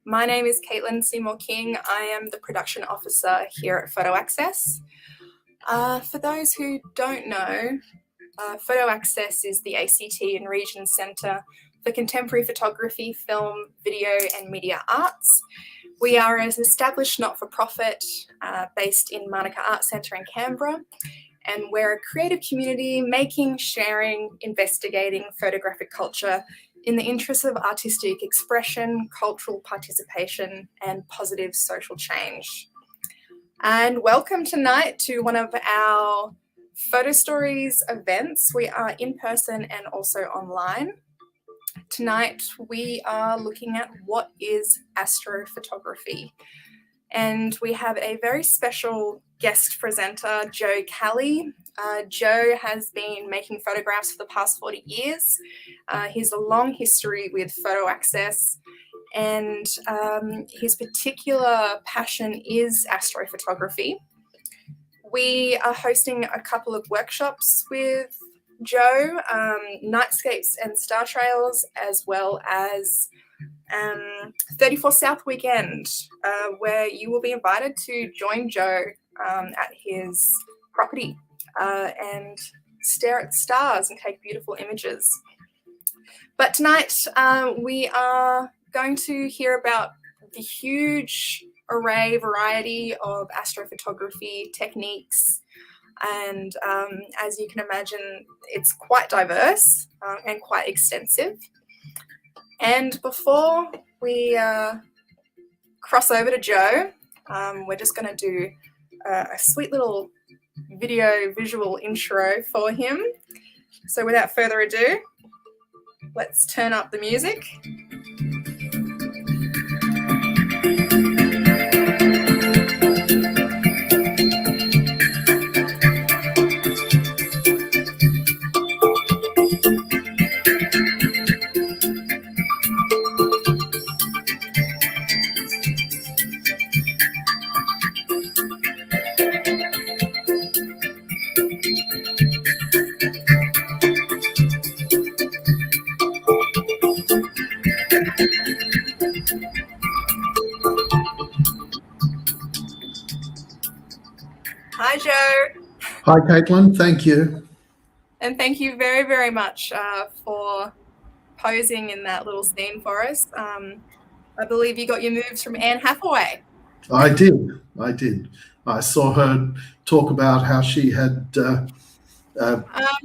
My name is Caitlin Seymour King. I am the production officer here at PhotoAccess. For those who don't know, PhotoAccess is the ACT and Region Centre for Contemporary Photography, Film, Video and Media Arts. We are an established not-for-profit based in Manuka Arts Centre in Canberra, and we're a creative community making, sharing, investigating photographic culture in the interest of artistic expression, cultural participation, and positive social change. And welcome tonight to one of our Photo Stories events. We are in person and also online. Tonight we are looking at what is astrophotography. And we have a very special guest presenter, Joe Cali. Joe has been making photographs for the past 40 years. He has a long history with PhotoAccess, and his particular passion is astrophotography. We are hosting a couple of workshops with Joe, Nightscapes and Star Trails, as well as 34 South Weekend, where you will be invited to join Joe at his property and stare at the stars and take beautiful images. But tonight we are going to hear about the huge variety of astrophotography techniques, and as you can imagine, it's quite diverse and quite extensive. And before we cross over to Joe, we're just going to do a sweet little visual intro for him. So without further ado, let's turn up the music. Hi, Joe. Hi, Caitlin. Thank you. And thank you very, very much for posing in that little scene for us. I believe you got your moves from Anne Hathaway. I did. I saw her talk about how she had...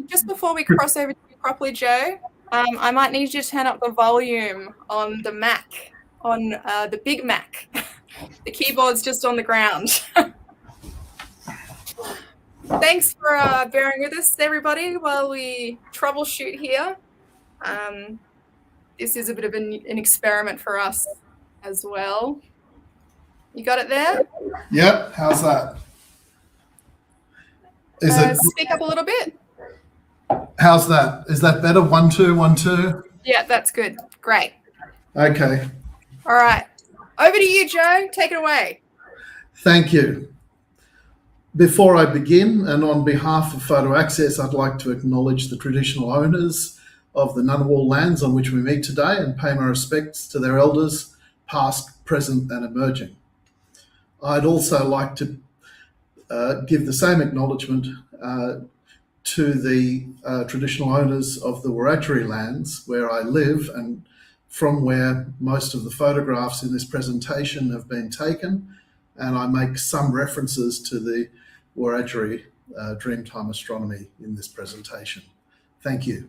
just before we cross over to you properly, Joe, I might need you to turn up the volume on the Mac, on the big Mac. The keyboard's just on the ground. Thanks for bearing with us, everybody, while we troubleshoot here. This is a bit of an experiment for us as well. You got it there? Yep. How's that? Speak up a little bit. How's that? Is that better? 1, 2, 1, 2? Yeah, that's good. Great. Okay. All right. Over to you, Joe. Take it away. Thank you. Before I begin, and on behalf of PhotoAccess, I'd like to acknowledge the traditional owners of the Ngunnawal lands on which we meet today and pay my respects to their elders, past, present and emerging. I'd also like to give the same acknowledgement to the traditional owners of the Wiradjuri lands where I live and from where most of the photographs in this presentation have been taken, and I make some references to the Wiradjuri Dreamtime astronomy in this presentation. Thank you.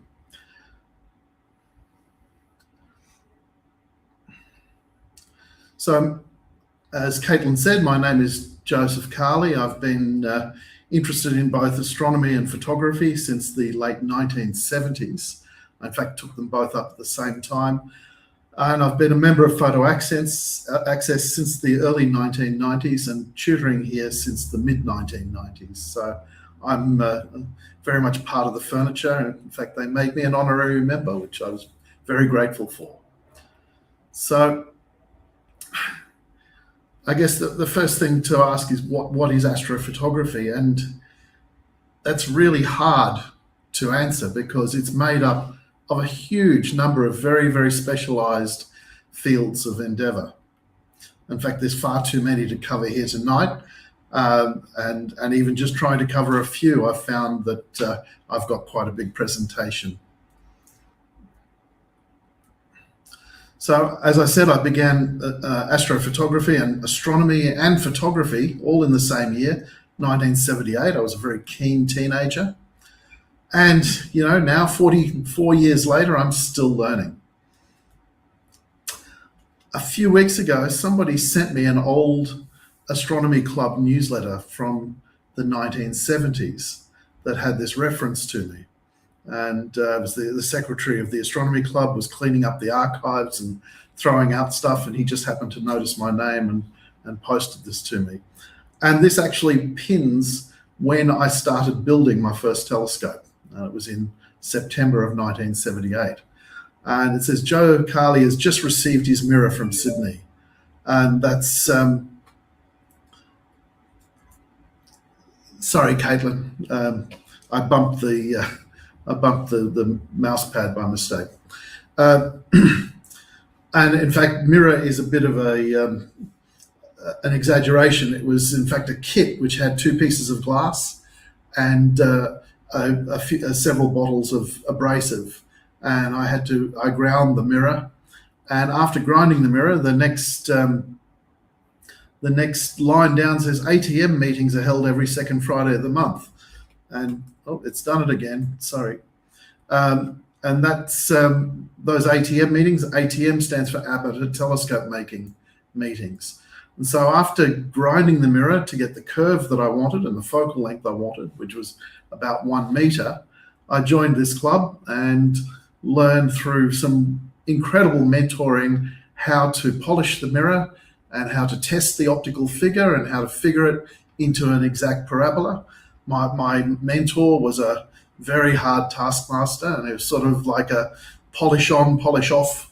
So, as Caitlin said, my name is Joseph Cali. I've been interested in both astronomy and photography since the late 1970s. I, in fact, took them both up at the same time. And I've been a member of PhotoAccess since the early 1990s and tutoring here since the mid-1990s. So I'm very much part of the furniture. And in fact, they made me an honorary member, which I was very grateful for. So I guess the first thing to ask is what is astrophotography? And that's really hard to answer because it's made up of a huge number of very, very specialized fields of endeavor. In fact, there's far too many to cover here tonight. And even just trying to cover a few, I've found that I've got quite a big presentation. So, as I said, I began astrophotography and astronomy and photography all in the same year, 1978. I was a very keen teenager. And, you know, now 44 years later, I'm still learning. A few weeks ago, somebody sent me an old astronomy club newsletter from the 1970s that had this reference to me. And it was the secretary of the astronomy club was cleaning up the archives and throwing out stuff, and he just happened to notice my name and posted this to me. And this actually pins when I started building my first telescope. It was in September of 1978. And it says, Joe Cali has just received his mirror from Sydney. And that's, sorry, Caitlin, I bumped the mouse pad by mistake. And in fact, mirror is a bit of an exaggeration. It was in fact a kit which had 2 pieces of glass and several bottles of abrasive. And I ground the mirror. And after grinding the mirror, the next line down says ATM meetings are held every second Friday of the month. And oh, it's done it again. Sorry. And that's those ATM meetings. ATM stands for Aperture Telescope Making Meetings. And so after grinding the mirror to get the curve that I wanted and the focal length I wanted, which was about 1 meter, I joined this club and learned through some incredible mentoring how to polish the mirror and how to test the optical figure and how to figure it into an exact parabola. My mentor was a very hard taskmaster, and it was sort of like a polish on, polish off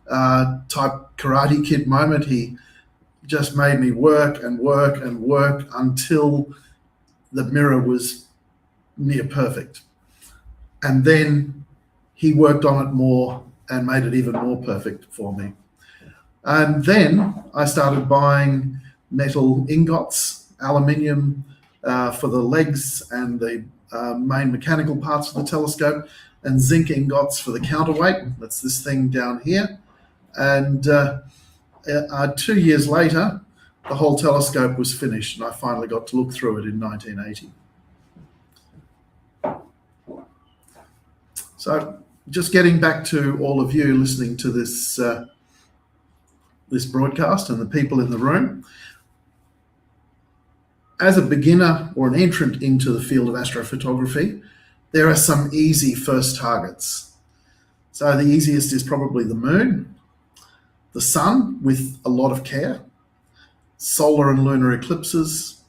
type Karate Kid moment. He just made me work and work and work until the mirror was near perfect. And then he worked on it more and made it even more perfect for me. And then I started buying metal ingots, aluminium for the legs and the main mechanical parts of the telescope, and zinc ingots for the counterweight. That's this thing down here. And 2 years later, the whole telescope was finished, and I finally got to look through it in 1980. So just getting back to all of you listening to this this broadcast and the people in the room. As a beginner or an entrant into the field of astrophotography, there are some easy first targets. So the easiest is probably the moon, the sun with a lot of care, solar and lunar eclipses,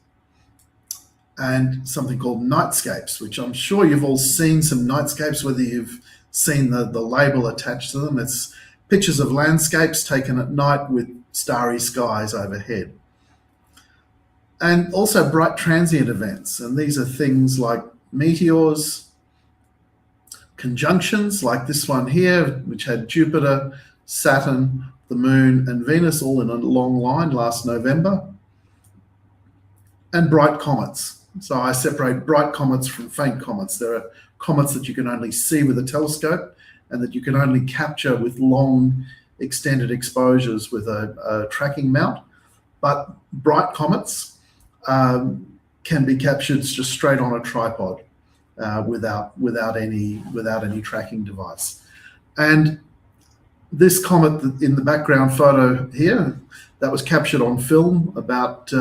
and something called nightscapes, which I'm sure you've all seen some nightscapes, whether you've seen the label attached to them. It's pictures of landscapes taken at night with starry skies overhead. And also bright transient events. And these are things like meteors, conjunctions like this one here, which had Jupiter, Saturn, the Moon, and Venus all in a long line last November. And bright comets. So I separate bright comets from faint comets. There are comets that you can only see with a telescope and that you can only capture with long extended exposures with a tracking mount. But bright comets can be captured just straight on a tripod without any tracking device. And this comet in the background photo here, that was captured on film about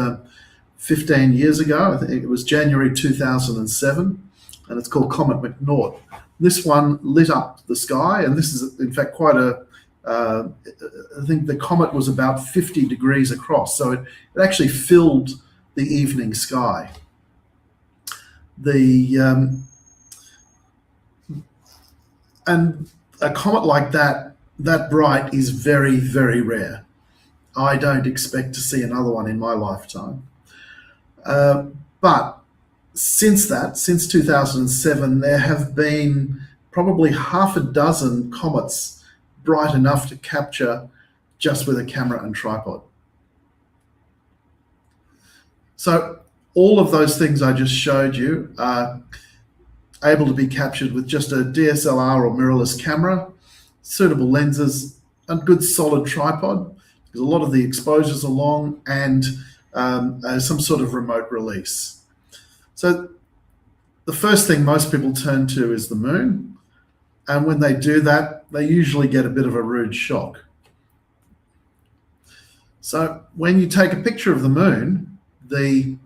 15 years ago. I think it was January 2007, and it's called Comet McNaught. This one lit up the sky, and this is in fact quite I think the comet was about 50 degrees across, so it actually filled the evening sky. And a comet like that bright is very, very rare. I don't expect to see another one in my lifetime. But since 2007, there have been probably half a dozen comets bright enough to capture just with a camera and tripod. So all of those things I just showed you are able to be captured with just a DSLR or mirrorless camera, suitable lenses, a good solid tripod, because a lot of the exposures are long, and some sort of remote release. So the first thing most people turn to is the moon. And when they do that, they usually get a bit of a rude shock. So when you take a picture of the moon, the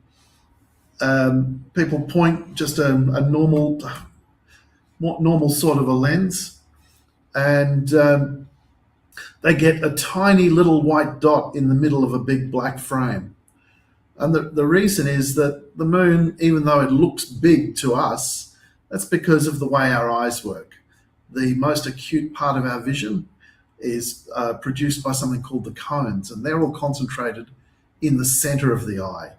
people point just a normal sort of a lens, and they get a tiny little white dot in the middle of a big black frame. And the reason is that the moon, even though it looks big to us, that's because of the way our eyes work. The most acute part of our vision is produced by something called the cones, and they're all concentrated in the center of the eye.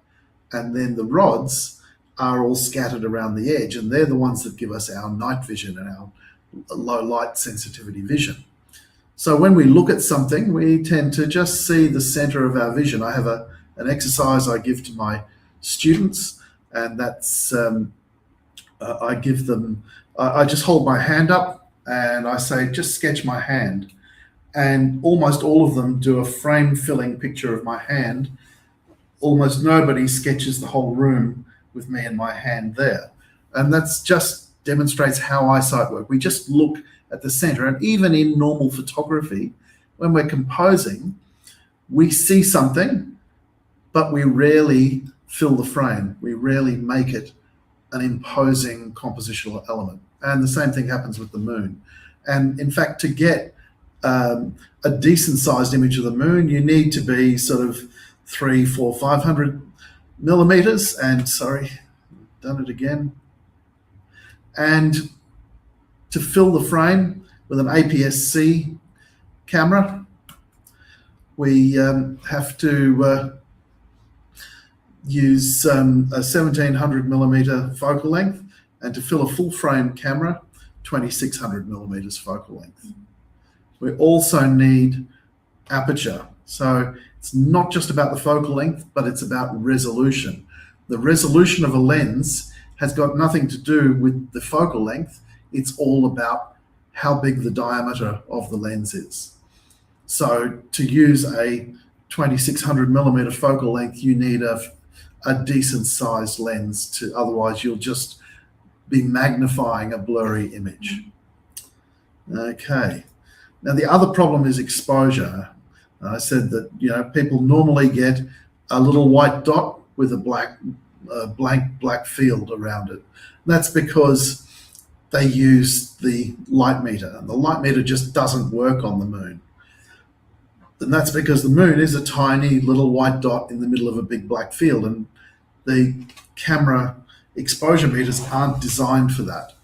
And then the rods are all scattered around the edge, and they're the ones that give us our night vision and our low light sensitivity vision. So when we look at something, we tend to just see the center of our vision. I have an exercise I give to my students, and that's I just hold my hand up and I say, just sketch my hand. And almost all of them do a frame-filling picture of my hand. Almost nobody sketches the whole room with me and my hand there. And that's just demonstrates how eyesight works. We just look at the center. And even in normal photography, when we're composing, we see something, but we rarely fill the frame. We rarely make it an imposing compositional element. And the same thing happens with the moon. And in fact, to get a decent sized image of the moon, you need to be sort of 300, 400, 500 millimeters. And sorry, done it again. And to fill the frame with an APS-C camera, we have to use a 1700 millimeter focal length, and to fill a full frame camera, 2600 millimeters focal length. We also need aperture. So it's not just about the focal length, but it's about resolution. The resolution of a lens has got nothing to do with the focal length. It's all about how big the diameter of the lens is. So to use a 2600 millimeter focal length, you need a decent sized lens, otherwise you'll just be magnifying a blurry image. Okay. Now the other problem is exposure. I said that people normally get a little white dot with a blank black field around it. That's because they use the light meter, and the light meter just doesn't work on the moon. And that's because the moon is a tiny little white dot in the middle of a big black field, and the camera exposure meters aren't designed for that.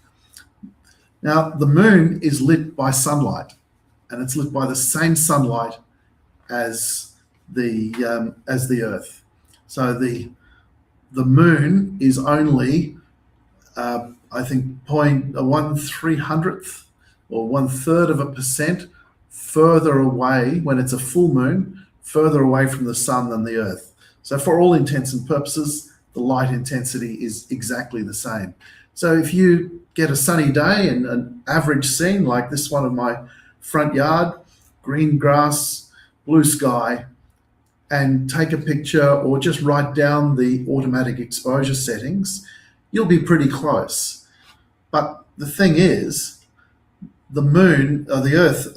Now, the moon is lit by sunlight, and it's lit by the same sunlight as the Earth. So the moon is only, I think, 0.1300th or 1/3 of a percent further away, when it's a full moon, further away from the sun than the Earth. So for all intents and purposes, the light intensity is exactly the same. So if you get a sunny day and an average scene like this one of my front yard, green grass, blue sky, and take a picture or just write down the automatic exposure settings, you'll be pretty close. But the thing is, the Earth,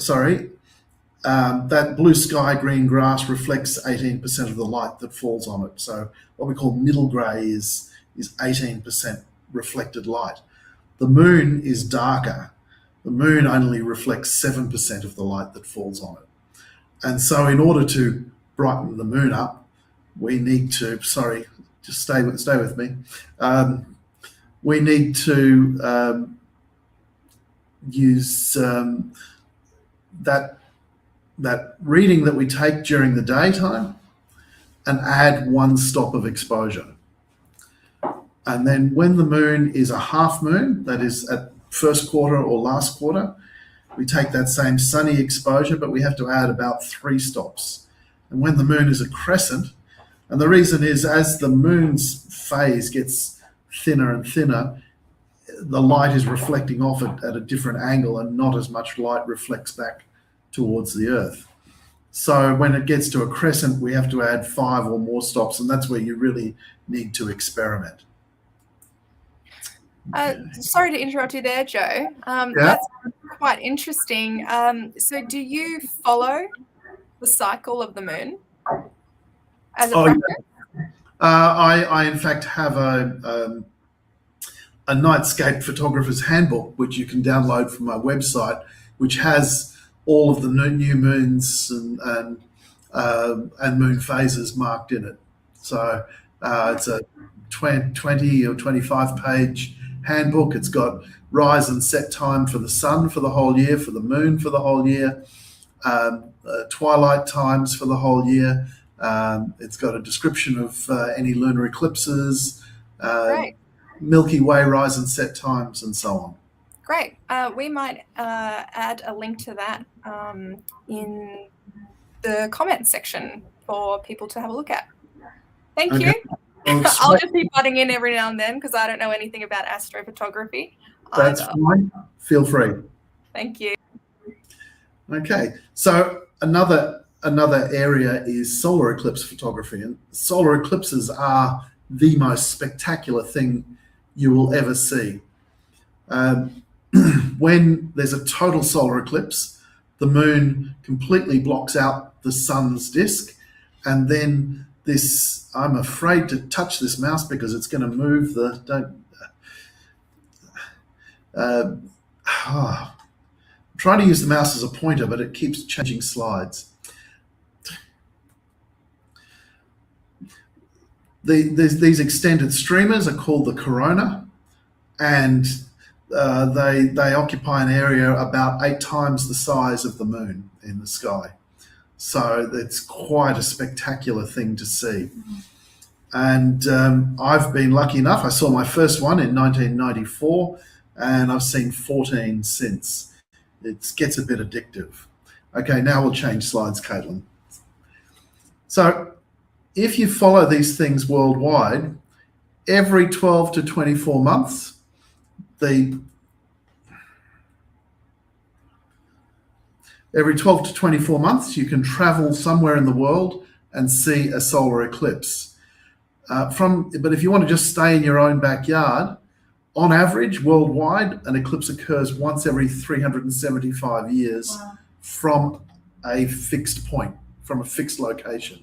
that blue sky, green grass reflects 18% of the light that falls on it. So what we call middle grey is 18% reflected light. The moon is darker. The moon only reflects 7% of the light that falls on it. And so in order to brighten the moon up, we need to, just stay with me. We need to use that reading that we take during the daytime and add one stop of exposure. And then when the moon is a half moon, that is at first quarter or last quarter, we take that same sunny exposure, but we have to add about 3 stops. And when the moon is a crescent, And the reason is, as the moon's phase gets thinner and thinner, the light is reflecting off it at a different angle, and not as much light reflects back towards the Earth. So when it gets to a crescent, we have to add 5 or more stops, and that's where you really need to experiment. Sorry to interrupt you there, Joe. That's quite interesting. So do you follow the cycle of the moon as a practice? Yeah. I in fact have a Nightscape Photographer's Handbook, which you can download from my website, which has all of the new moons and moon phases marked in it. So it's a 20 or 25 page handbook. It's got rise and set time for the sun for the whole year, for the moon for the whole year, twilight times for the whole year. It's got a description of any lunar eclipses, Milky Way rise and set times, and so on. Great. We might add a link to that in the comments section for people to have a look at. Thank you. I'll just be butting in every now and then because I don't know anything about astrophotography. That's fine. Feel free. Thank you. Okay. So another area is solar eclipse photography, and solar eclipses are the most spectacular thing you will ever see. When there's a total solar eclipse, the moon completely blocks out the sun's disk, and then this, I'm afraid to touch this mouse because it's going to move I'm trying to use the mouse as a pointer, but it keeps changing slides. These extended streamers are called the corona, and they occupy an area about 8 times the size of the moon in the sky. So it's quite a spectacular thing to see. And I've been lucky enough. I saw my first one in 1994, and I've seen 14 since. It gets a bit addictive. Okay, now we'll change slides, Caitlin. So if you follow these things worldwide, every 12 to 24 months, every 12 to 24 months, you can travel somewhere in the world and see a solar eclipse. But if you want to just stay in your own backyard, on average, worldwide, an eclipse occurs once every 375 years. Wow. From a fixed point, from a fixed location.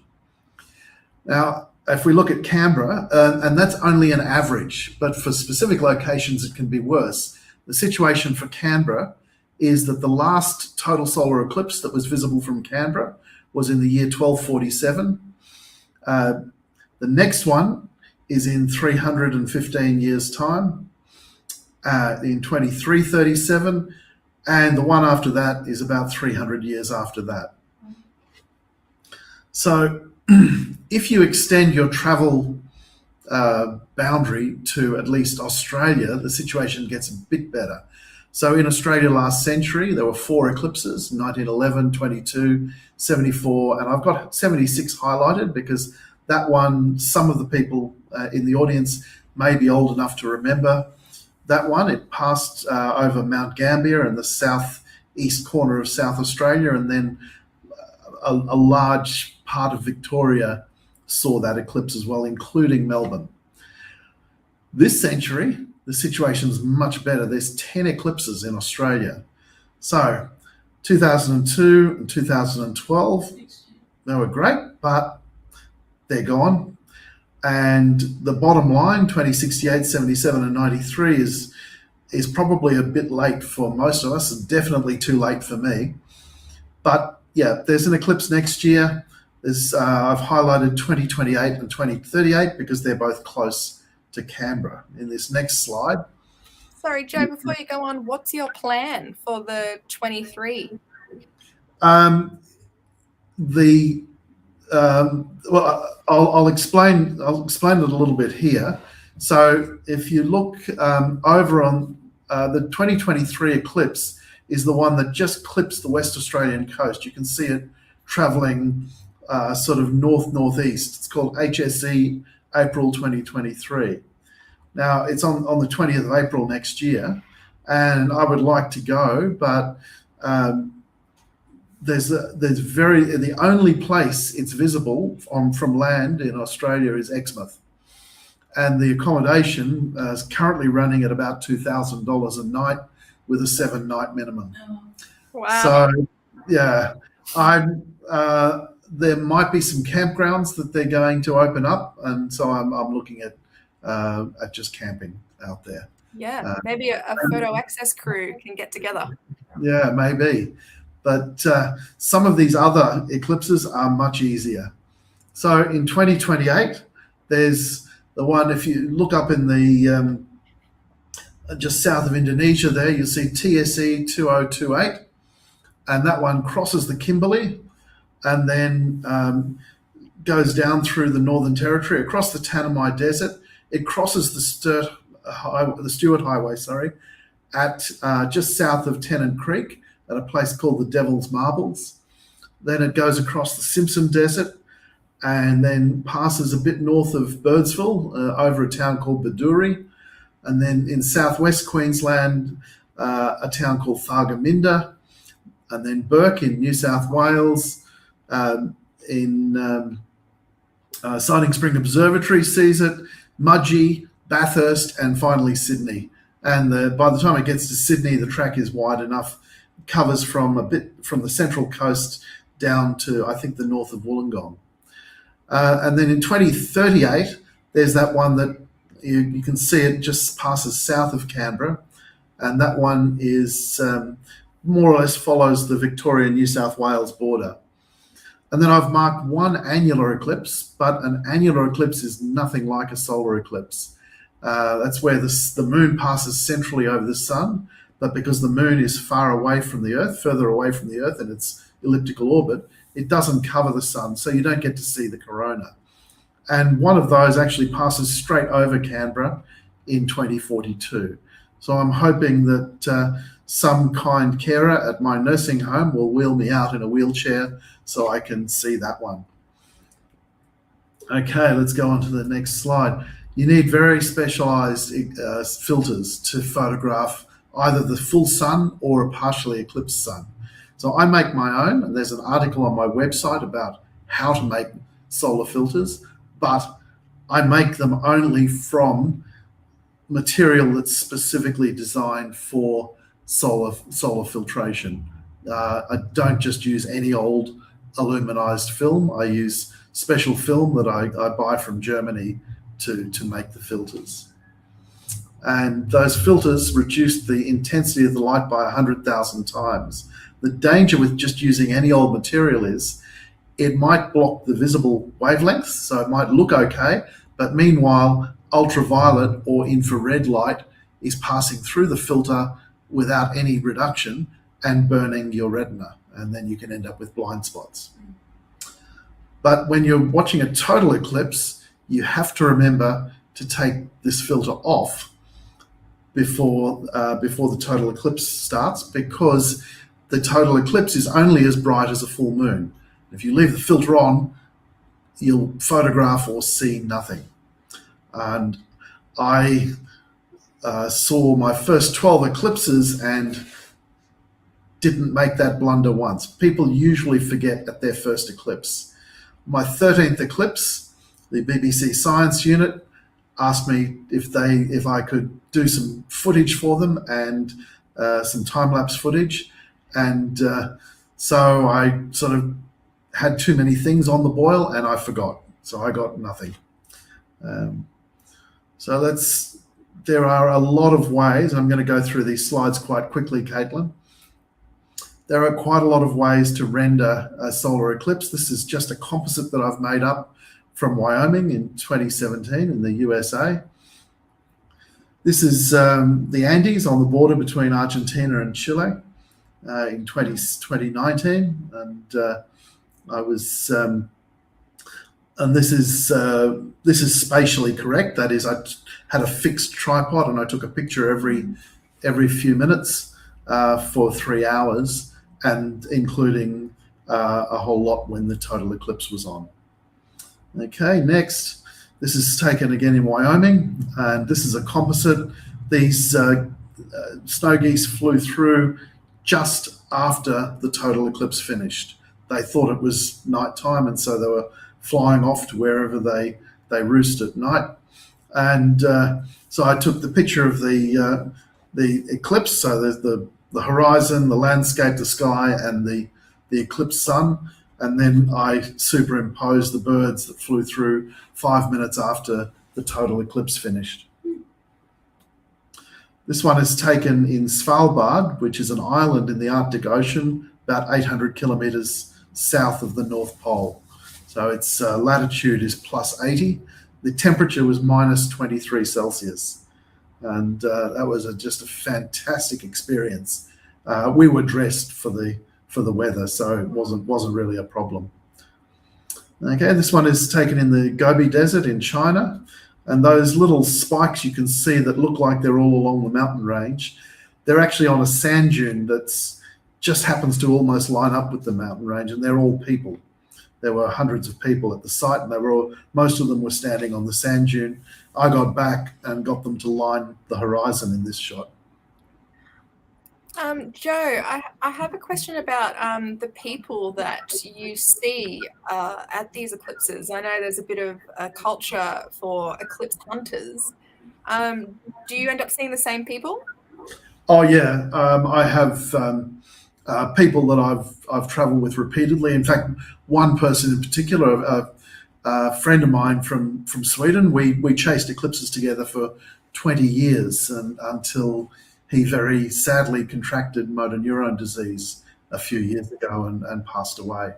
Now, if we look at Canberra, and that's only an average, but for specific locations, it can be worse. The situation for Canberra is that the last total solar eclipse that was visible from Canberra was in the year 1247. The next one is in 315 years' time, in 2337, and the one after that is about 300 years after that. So if you extend your travel boundary to at least Australia, the situation gets a bit better. So in Australia last century, there were 4 eclipses, 1911, 22, 74, and I've got 76 highlighted because that one, some of the people in the audience may be old enough to remember that one. It passed over Mount Gambier in the southeast corner of South Australia, and then a large part of Victoria saw that eclipse as well, including Melbourne. This century, the situation's much better. There's 10 eclipses in Australia. So 2002 and 2012, they were great, but they're gone. And the bottom line, 2068, 77 and 93 is probably a bit late for most of us, and definitely too late for me. But yeah, there's an eclipse next year. I've highlighted 2028 and 2038 because they're both close to Canberra in this next slide. Sorry, Joe, before you go on, what's your plan for the 23? Well, I'll explain it a little bit here. So if you look over on the 2023 eclipse is the one that just clips the West Australian coast. You can see it travelling sort of north-northeast. It's called HSE April 2023. Now, it's on the 20th of April next year, and I would like to go, but the only place it's visible from land in Australia is Exmouth, and the accommodation is currently running at about $2,000 a night with a 7-night minimum. Wow. So, yeah, there might be some campgrounds that they're going to open up, and so I'm looking at just camping out there. Yeah, maybe a PhotoAccess crew can get together. Yeah, maybe. But some of these other eclipses are much easier. So in 2028, there's the one, if you look up in the just south of Indonesia there, you'll see TSE 2028, and that one crosses the Kimberley and then goes down through the Northern Territory, across the Tanami Desert. It crosses the Stewart Highway, at just south of Tennant Creek at a place called the Devil's Marbles. Then it goes across the Simpson Desert and then passes a bit north of Birdsville over a town called Baduri. And then in southwest Queensland, a town called Thargomindah. And then Burke in New South Wales, in Siding Spring Observatory sees it, Mudgee, Bathurst, and finally Sydney. And by the time it gets to Sydney, the track is wide enough, covers from the central coast down to, I think, the north of Wollongong. And then in 2038, there's that one that you can see it just passes south of Canberra, and that one is more or less follows the Victoria-New South Wales border. And then I've marked one annular eclipse, but an annular eclipse is nothing like a solar eclipse. That's where the moon passes centrally over the sun, but because the moon is far away from the Earth, further away from the Earth in its elliptical orbit, it doesn't cover the sun, so you don't get to see the corona. And one of those actually passes straight over Canberra in 2042. So I'm hoping that some kind carer at my nursing home will wheel me out in a wheelchair so I can see that one. Okay, let's go on to the next slide. You need very specialized filters to photograph either the full sun or a partially eclipsed sun. So I make my own, and there's an article on my website about how to make solar filters, but I make them only from material that's specifically designed for solar filtration. I don't just use any old aluminized film. I use special film that I buy from Germany to make the filters. And those filters reduce the intensity of the light by 100,000 times. The danger with just using any old material is it might block the visible wavelengths, so it might look okay, but meanwhile, ultraviolet or infrared light is passing through the filter without any reduction and burning your retina, and then you can end up with blind spots. But when you're watching a total eclipse, you have to remember to take this filter off before the total eclipse starts, because the total eclipse is only as bright as a full moon. If you leave the filter on, you'll photograph or see nothing. And I saw my first 12 eclipses and didn't make that blunder once. People usually forget at their first eclipse. My 13th eclipse, the BBC Science Unit asked me if I could do some footage for them and some time-lapse footage. And so I sort of had too many things on the boil and I forgot. So I got nothing. There are a lot of ways. I'm going to go through these slides quite quickly, Caitlin. There are quite a lot of ways to render a solar eclipse. This is just a composite that I've made up from Wyoming in 2017 in the USA. This is the Andes on the border between Argentina and Chile in 2019, and I was, and this is spatially correct. That is, I had a fixed tripod and I took a picture every few minutes for 3 hours, and including a whole lot when the total eclipse was on. Okay, next. This is taken again in Wyoming, and this is a composite. These snow geese flew through just after the total eclipse finished. They thought it was nighttime, and so they were flying off to wherever they roost at night. And so I took the picture of the eclipse. So there's the horizon, the landscape, the sky, and the eclipsed sun. And then I superimposed the birds that flew through 5 minutes after the total eclipse finished. This one is taken in Svalbard, which is an island in the Arctic Ocean, about 800 kilometres south of the North Pole. So its latitude is +80. The temperature was -23 Celsius. And that was just a fantastic experience. We were dressed for the weather, so it wasn't really a problem. Okay, this one is taken in the Gobi Desert in China, and those little spikes you can see that look like they're all along the mountain range, they're actually on a sand dune that's just happens to almost line up with the mountain range, and they're all people. There were hundreds of people at the site, and most of them were standing on the sand dune. I got back and got them to line the horizon in this shot. Joe, I have a question about the people that you see at these eclipses. I know there's a bit of a culture for eclipse hunters. Do you end up seeing the same people? Oh yeah, I have people that I've travelled with repeatedly. In fact, one person in particular, a friend of mine from Sweden, we chased eclipses together for 20 years, and until he very sadly contracted motor neurone disease a few years ago and passed away.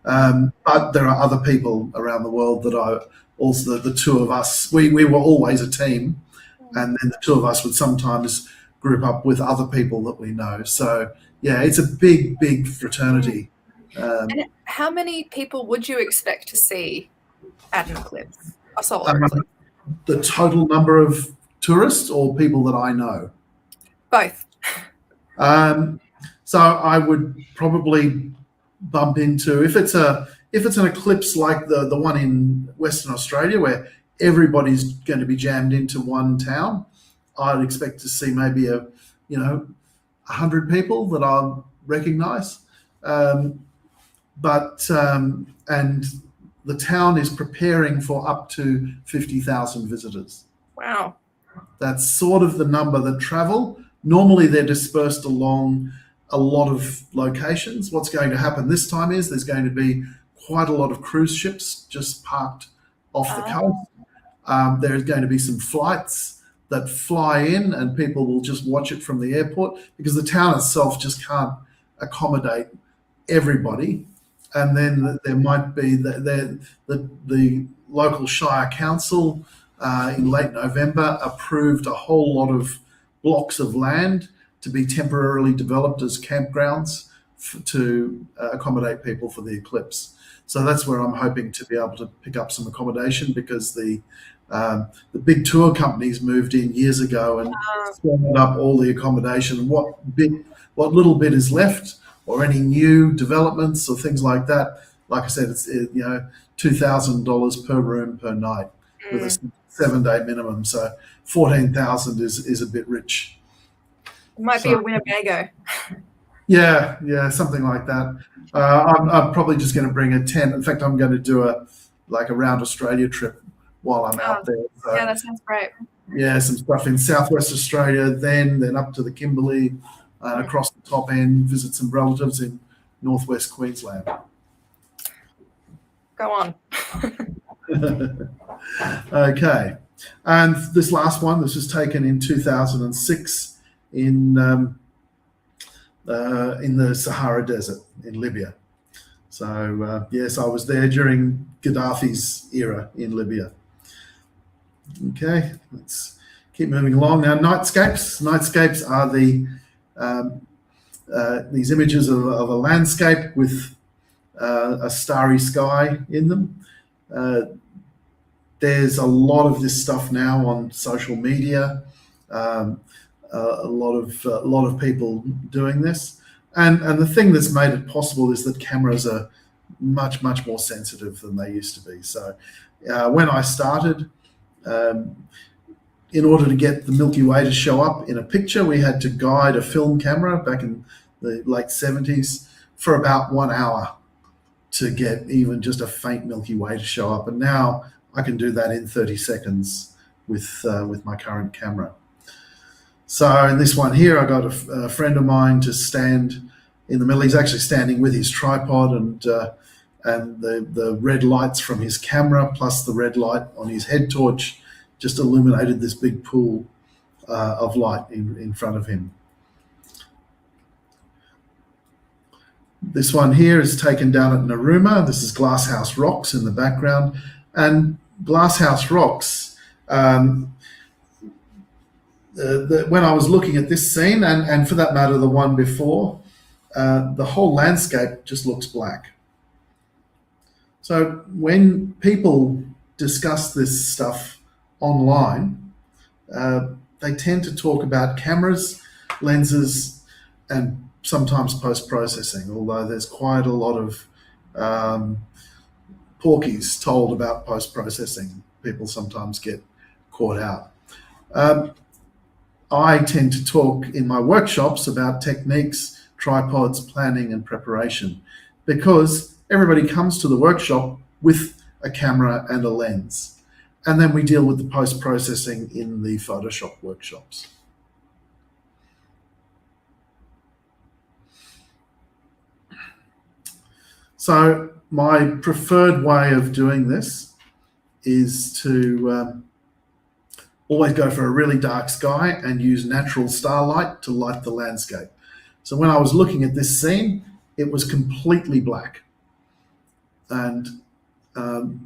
But there are other people around the world that I also, the two of us, we were always a team, and then the two of us would sometimes group up with other people that we know. So yeah, it's a big fraternity. And how many people would you expect to see at an eclipse, a solar eclipse? The total number of tourists or people that I know? Both. So I would probably bump into, if it's an eclipse like the one in Western Australia where everybody's going to be jammed into one town, I'd expect to see maybe 100 people that I'll recognise. And the town is preparing for up to 50,000 visitors. Wow. That's sort of the number that travel. Normally they're dispersed along a lot of locations. What's going to happen this time is there's going to be quite a lot of cruise ships just parked off the coast. There's going to be some flights that fly in, and people will just watch it from the airport because the town itself just can't accommodate everybody. And then there might be the local Shire Council in late November approved a whole lot of blocks of land to be temporarily developed as campgrounds to accommodate people for the eclipse. So that's where I'm hoping to be able to pick up some accommodation, because the big tour companies moved in years ago and swallowed up all the accommodation. What little bit is left, or any new developments or things like that, like I said, it's $2,000 per room per night with a 7-day minimum. So 14,000 is a bit rich. It might be a Winnebago. Yeah, something like that. I'm probably just going to bring a tent. In fact, I'm going to do a round Australia trip while I'm out there. So, yeah, that sounds great. Yeah, some stuff in Southwest Australia, then up to the Kimberley, across the top end, visit some relatives in Northwest Queensland. Go on. Okay, and this last one, this was taken in 2006 in the Sahara Desert in Libya. So yes, I was there during Gaddafi's era in Libya. Okay, let's keep moving along now. Nightscapes. Nightscapes are these images of a landscape with a starry sky in them. There's a lot of this stuff now on social media. A lot of people doing this. And the thing that's made it possible is that cameras are much, much more sensitive than they used to be. So when I started, in order to get the Milky Way to show up in a picture, we had to guide a film camera back in the late 70s for about 1 hour to get even just a faint Milky Way to show up. And now I can do that in 30 seconds with my current camera. So in this one here, I got a friend of mine to stand in the middle. He's actually standing with his tripod, and the red lights from his camera plus the red light on his head torch just illuminated this big pool of light in front of him. This one here is taken down at Narooma. This is Glasshouse Rocks in the background. And Glasshouse Rocks, when I was looking at this scene, and for that matter, the one before, the whole landscape just looks black. So when people discuss this stuff online, they tend to talk about cameras, lenses, and sometimes post-processing, although there's quite a lot of porkies told about post-processing. People sometimes get caught out. I tend to talk in my workshops about techniques, tripods, planning, and preparation, because everybody comes to the workshop with a camera and a lens. And then we deal with the post-processing in the Photoshop workshops. So my preferred way of doing this is to always go for a really dark sky and use natural starlight to light the landscape. So when I was looking at this scene, it was completely black. And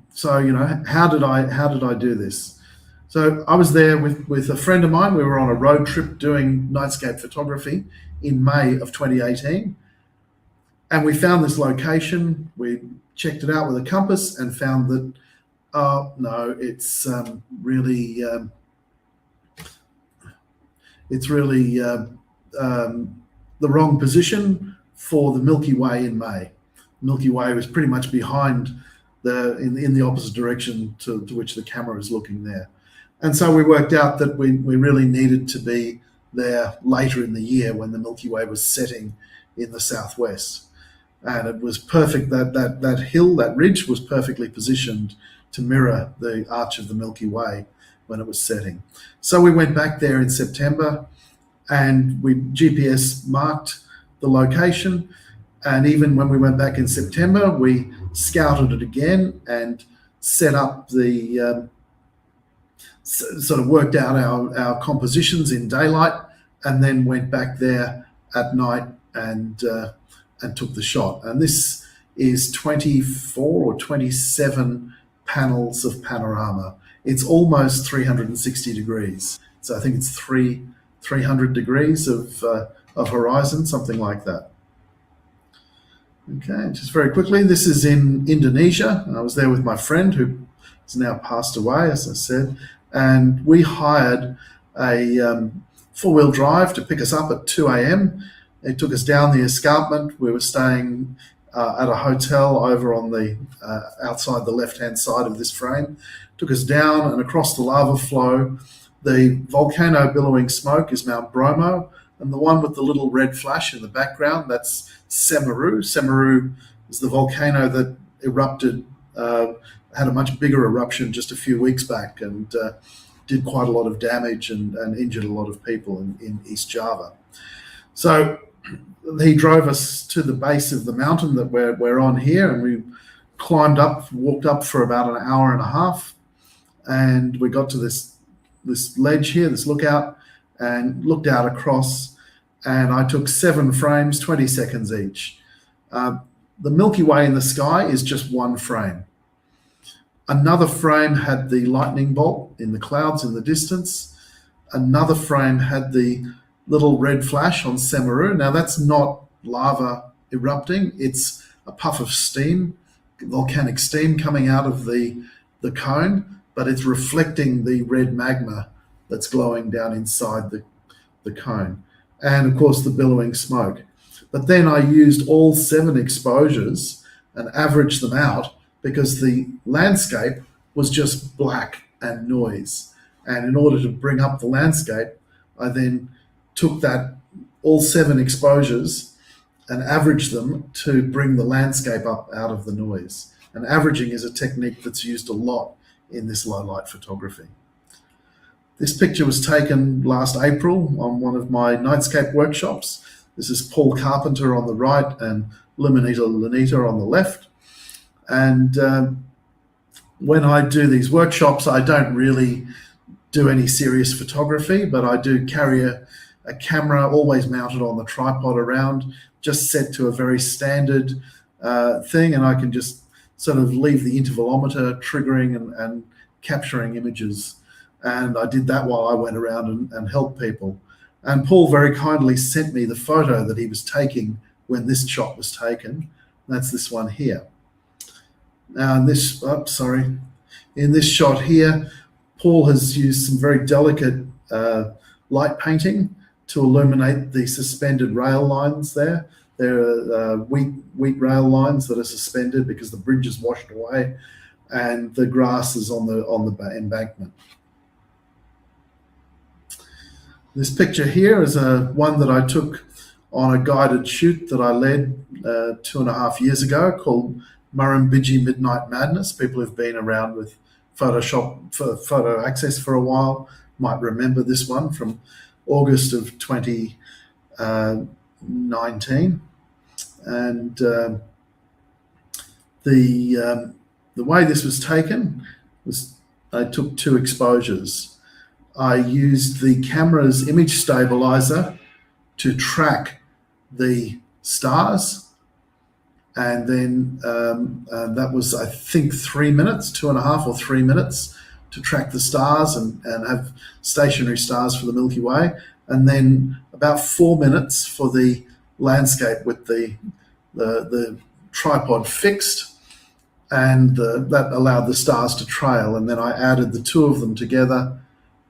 so, you know, how did I do this? So I was there with a friend of mine. We were on a road trip doing nightscape photography in May of 2018. And we found this location. We checked it out with a compass and found that, oh no, it's really the wrong position for the Milky Way in May. Milky Way was pretty much behind in the opposite direction to which the camera is looking there. And so we worked out that we really needed to be there later in the year when the Milky Way was setting in the southwest. And it was perfect, that hill, that ridge was perfectly positioned to mirror the arch of the Milky Way when it was setting. So we went back there in September and we GPS marked the location. And even when we went back in September, we scouted it again and set up the, sort of worked out our compositions in daylight, and then went back there at night and took the shot. And this is 24 or 27 panels of panorama. It's almost 360 degrees. So I think it's 300 degrees of horizon, something like that. Okay, just very quickly, this is in Indonesia. And I was there with my friend who has now passed away, as I said, and we hired a four-wheel drive to pick us up at 2 a.m. It took us down the escarpment. We were staying at a hotel over on the outside the left-hand side of this frame. Took us down and across the lava flow. The volcano billowing smoke is Mount Bromo, and the one with the little red flash in the background, that's Semeru. Semeru is the volcano that erupted, had a much bigger eruption just a few weeks back, and did quite a lot of damage and injured a lot of people in East Java. So he drove us to the base of the mountain that we're on here, and we climbed up, walked up for about an hour and a half, and we got to this ledge here, this lookout, and looked out across, and I took 7 frames, 20 seconds each. The Milky Way in the sky is just one frame. Another frame had the lightning bolt in the clouds in the distance. Another frame had the little red flash on Semeru. Now that's not lava erupting, it's a puff of steam, volcanic steam coming out of the cone, but it's reflecting the red magma that's glowing down inside the cone. And of course the billowing smoke. But then I used all 7 exposures and averaged them out because the landscape was just black and noise. And in order to bring up the landscape, I then took that all 7 exposures and averaged them to bring the landscape up out of the noise. And averaging is a technique that's used a lot in this low light photography. This picture was taken last April on one of my nightscape workshops. This is Paul Carpenter on the right and Luminita Lunita on the left. And when I do these workshops, I don't really do any serious photography, but I do carry a camera always mounted on the tripod around, just set to a very standard thing, and I can just sort of leave the intervalometer triggering and capturing images. And I did that while I went around and helped people. And Paul very kindly sent me the photo that he was taking when this shot was taken. That's this one here. Now in this, in this shot here, Paul has used some very delicate light painting to illuminate the suspended rail lines there. There are wheat rail lines that are suspended because the bridge is washed away, and the grass is on the embankment. This picture here is one that I took on a guided shoot that I led 2.5 years ago called Murrumbidgee Midnight Madness. People who've been around with PhotoAccess for a while might remember this one from August of 2019. And the way this was taken was I took 2 exposures. I used the camera's image stabilizer to track the stars, and then that was, I think, 3 minutes, 2.5 or 3 minutes to track the stars and have stationary stars for the Milky Way, and then about 4 minutes for the landscape with the tripod fixed, and that allowed the stars to trail, and then I added the 2 of them together,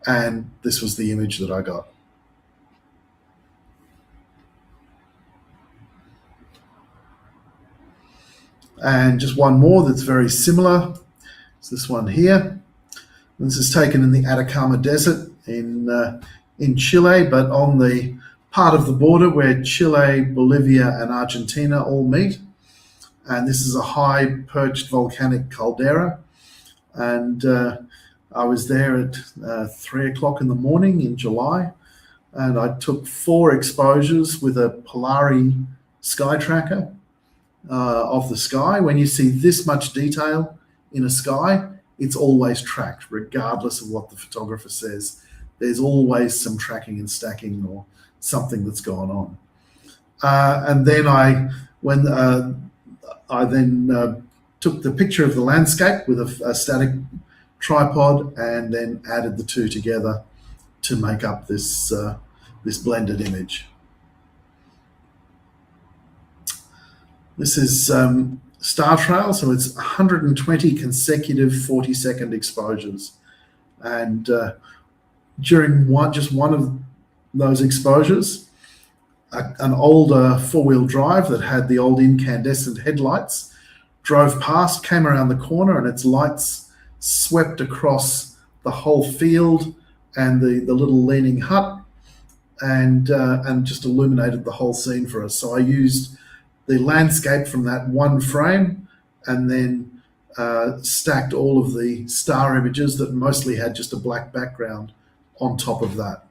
and this was the image that I got. And just one more that's very similar. It's this one here. This is taken in the Atacama Desert in Chile, but on the part of the border where Chile, Bolivia, and Argentina all meet. And this is a high perched volcanic caldera. And I was there at 3 o'clock in the morning in July, and I took 4 exposures with a Polari sky tracker of the sky. When you see this much detail in a sky, it's always tracked, regardless of what the photographer says. There's always some tracking and stacking or something that's gone on. And then I took the picture of the landscape with a static tripod, and then added the 2 together to make up this blended image. This is star trail, so it's 120 consecutive 40-second exposures, and during just one of those exposures, an older 4-wheel drive that had the old incandescent headlights drove past, came around the corner, and its lights swept across the whole field and the little leaning hut, and just illuminated the whole scene for us. So I used the landscape from that one frame, and then stacked all of the star images that mostly had just a black background on top of that.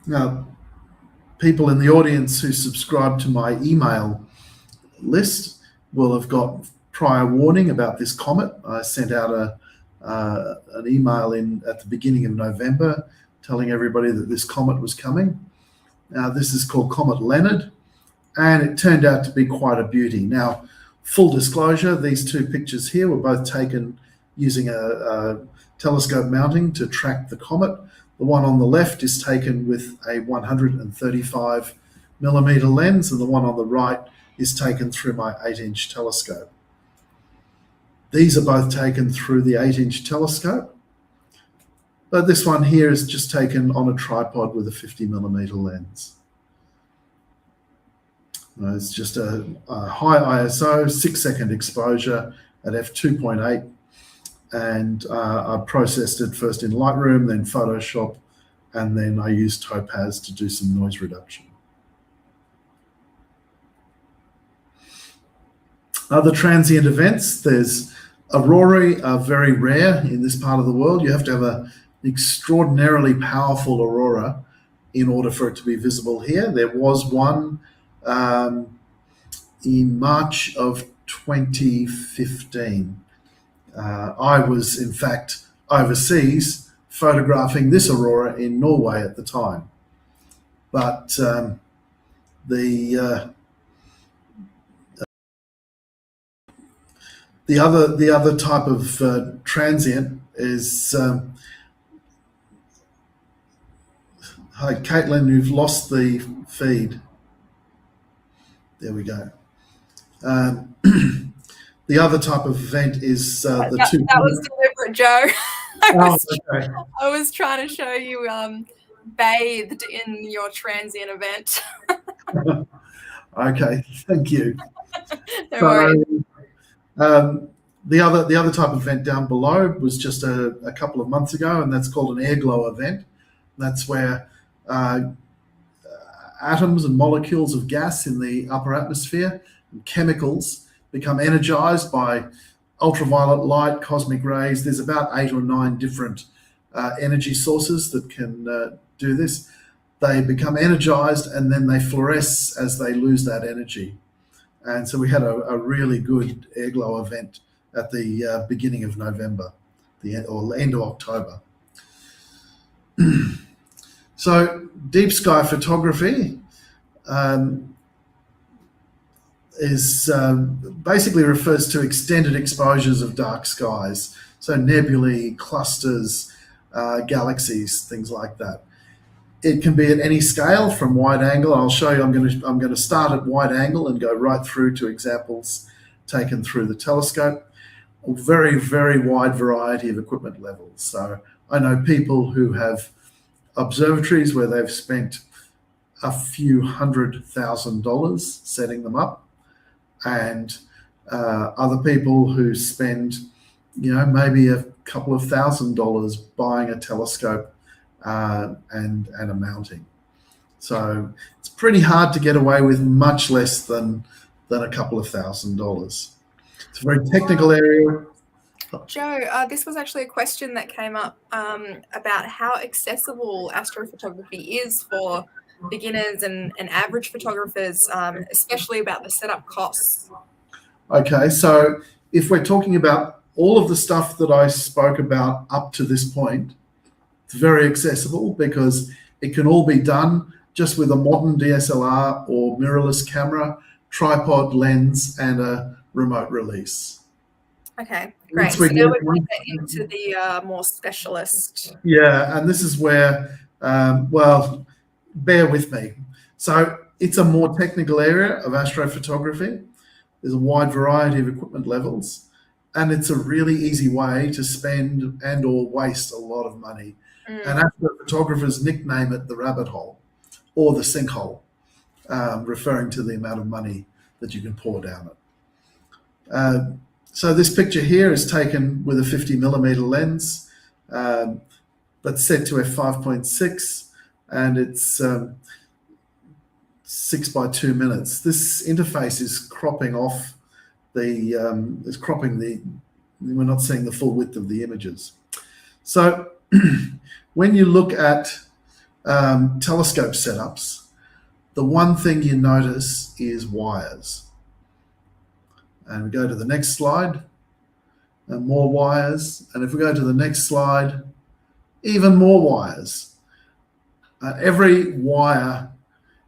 Now, people in the audience who subscribe to my email list will have got prior warning about this comet. I sent out an email at the beginning of November telling everybody that this comet was coming. Now, this is called Comet Leonard, and it turned out to be quite a beauty. Now, full disclosure, these 2 pictures here were both taken using a telescope mounting to track the comet. The one on the left is taken with a 135 millimeter lens, and the one on the right is taken through my 8-inch telescope. These are both taken through the 8-inch telescope, But this one here is just taken on a tripod with a 50mm lens. It's just a high ISO, 6-second exposure at f2.8, and I processed it first in Lightroom, then Photoshop, and then I used Topaz to do some noise reduction. Other transient events, there's aurorae are very rare in this part of the world. You have to have an extraordinarily powerful aurora in order for it to be visible here. There was one in March of 2015. I was, in fact, overseas photographing this aurora in Norway at the time. But the other type of transient is hi, Caitlin, you've lost the feed. There we go. The other type of event is that was deliberate, Joe. I was trying to show you bathed in your transient event. Okay, thank you. No worries. The other type of event down below was just a couple of months ago, and that's called an airglow event. That's where atoms and molecules of gas in the upper atmosphere and chemicals become energized by ultraviolet light, cosmic rays. There's about 8 or 9 different energy sources that can do this. They become energized and then they fluoresce as they lose that energy. And so we had a really good airglow event at the beginning of November, or end of October. So deep sky photography is basically refers to extended exposures of dark skies. So nebulae, clusters, galaxies, things like that. It can be at any scale from wide angle. I'll show you. I'm going to start at wide angle and go right through to examples taken through the telescope. A very, very wide variety of equipment levels. So I know people who have observatories where they've spent a few $100,000 setting them up, and other people who spend, maybe a couple of $1,000s buying a telescope and a mounting. So it's pretty hard to get away with much less than a couple of $1,000s. It's a very technical area. Joe, this was actually a question that came up about how accessible astrophotography is for beginners and average photographers, especially about the setup costs. Okay, so if we're talking about all of the stuff that I spoke about up to this point, it's very accessible because it can all be done just with a modern DSLR or mirrorless camera, tripod, lens, and a remote release. Okay, great. So now we're going to get into the more specialist. Yeah, and this is where, well, bear with me. So it's a more technical area of astrophotography. There's a wide variety of equipment levels, and it's a really easy way to spend and or waste a lot of money. And astrophotographers nickname it the rabbit hole or the sinkhole, referring to the amount of money that you can pour down it. So this picture here is taken with a 50mm lens, but set to f5.6, and it's 6 by 2 minutes. This interface is cropping off we're not seeing the full width of the images. So when you look at telescope setups, the one thing you notice is wires. And we go to the next slide, and more wires. And if we go to the next slide, even more wires. Every wire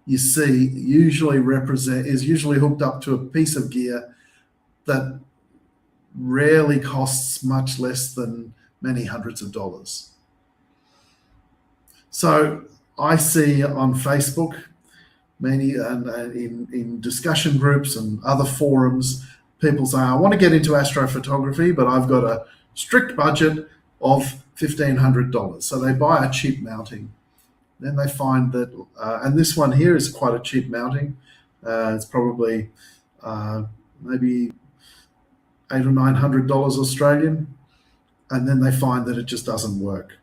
you see is usually hooked up to a piece of gear that rarely costs much less than many hundreds of dollars. So I see on Facebook, many in discussion groups and other forums, people say, I want to get into astrophotography, but I've got a strict budget of $1,500. So they buy a cheap mounting. Then they find that, and this one here is quite a cheap mounting. It's probably maybe $800 or $900 Australian. And then they find that it just doesn't work.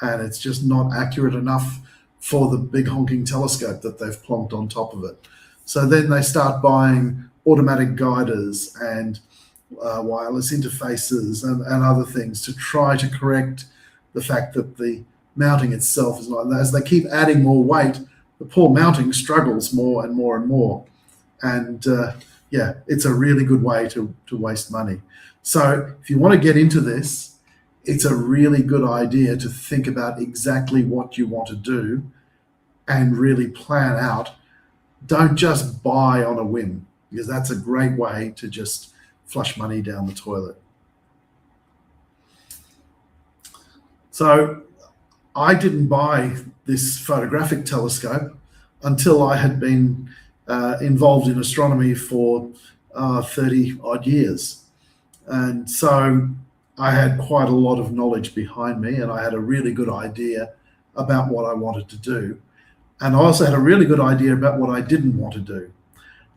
And it's just not accurate enough for the big honking telescope that they've plonked on top of it. So then they start buying automatic guiders and wireless interfaces and other things to try to correct the fact that the mounting itself is not. As they keep adding more weight, the poor mounting struggles more and more and more. And yeah, it's a really good way to waste money. So if you want to get into this, it's a really good idea to think about exactly what you want to do and really plan out. Don't just buy on a whim, because that's a great way to just flush money down the toilet. So I didn't buy this photographic telescope until I had been involved in astronomy for 30 odd years. And so I had quite a lot of knowledge behind me, and I had a really good idea about what I wanted to do. And I also had a really good idea about what I didn't want to do.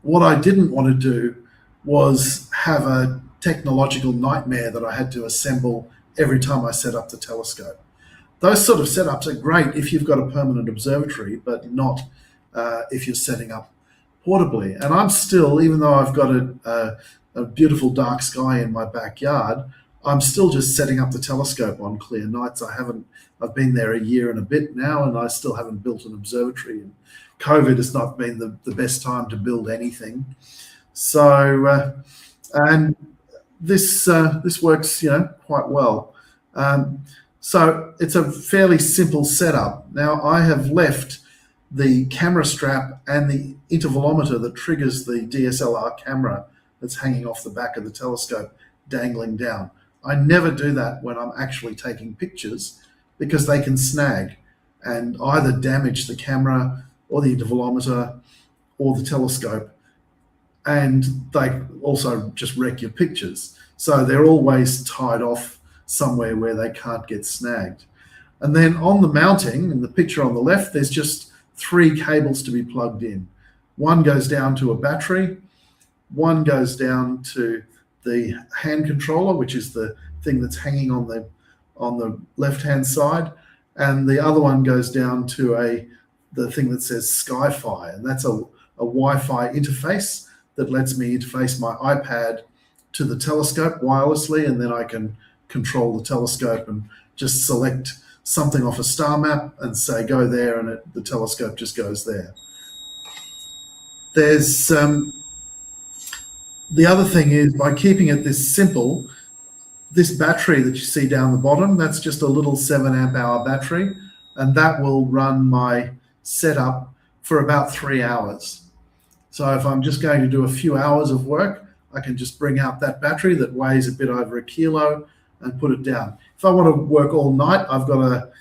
What I didn't want to do was have a technological nightmare that I had to assemble every time I set up the telescope. Those sort of setups are great if you've got a permanent observatory, but not if you're setting up portably. And I'm still, even though I've got a beautiful dark sky in my backyard, I'm still just setting up the telescope on clear nights. I've been there a year and a bit now, and I still haven't built an observatory. And COVID has not been the best time to build anything. So, and this works, quite well. So it's a fairly simple setup. Now I have left the camera strap and the intervalometer that triggers the DSLR camera that's hanging off the back of the telescope dangling down. I never do that when I'm actually taking pictures, because they can snag and either damage the camera or the intervalometer or the telescope, and they also just wreck your pictures. So they're always tied off somewhere where they can't get snagged. And then on the mounting, in the picture on the left, there's just 3 cables to be plugged in. One goes down to a battery, one goes down to the hand controller, which is the thing that's hanging on the left-hand side, and the other one goes down to the thing that says Sky-Fi, and that's a Wi-Fi interface that lets me interface my iPad to the telescope wirelessly, and then I can control the telescope and just select something off a star map and say go there, and the telescope just goes there. There's the other thing is, by keeping it this simple, this battery that you see down the bottom, that's just a little 7 amp hour battery, and that will run my setup for about 3 hours. So if I'm just going to do a few hours of work, I can just bring out that battery that weighs a bit over 1 kilo and put it down. If I want to work all night, I've got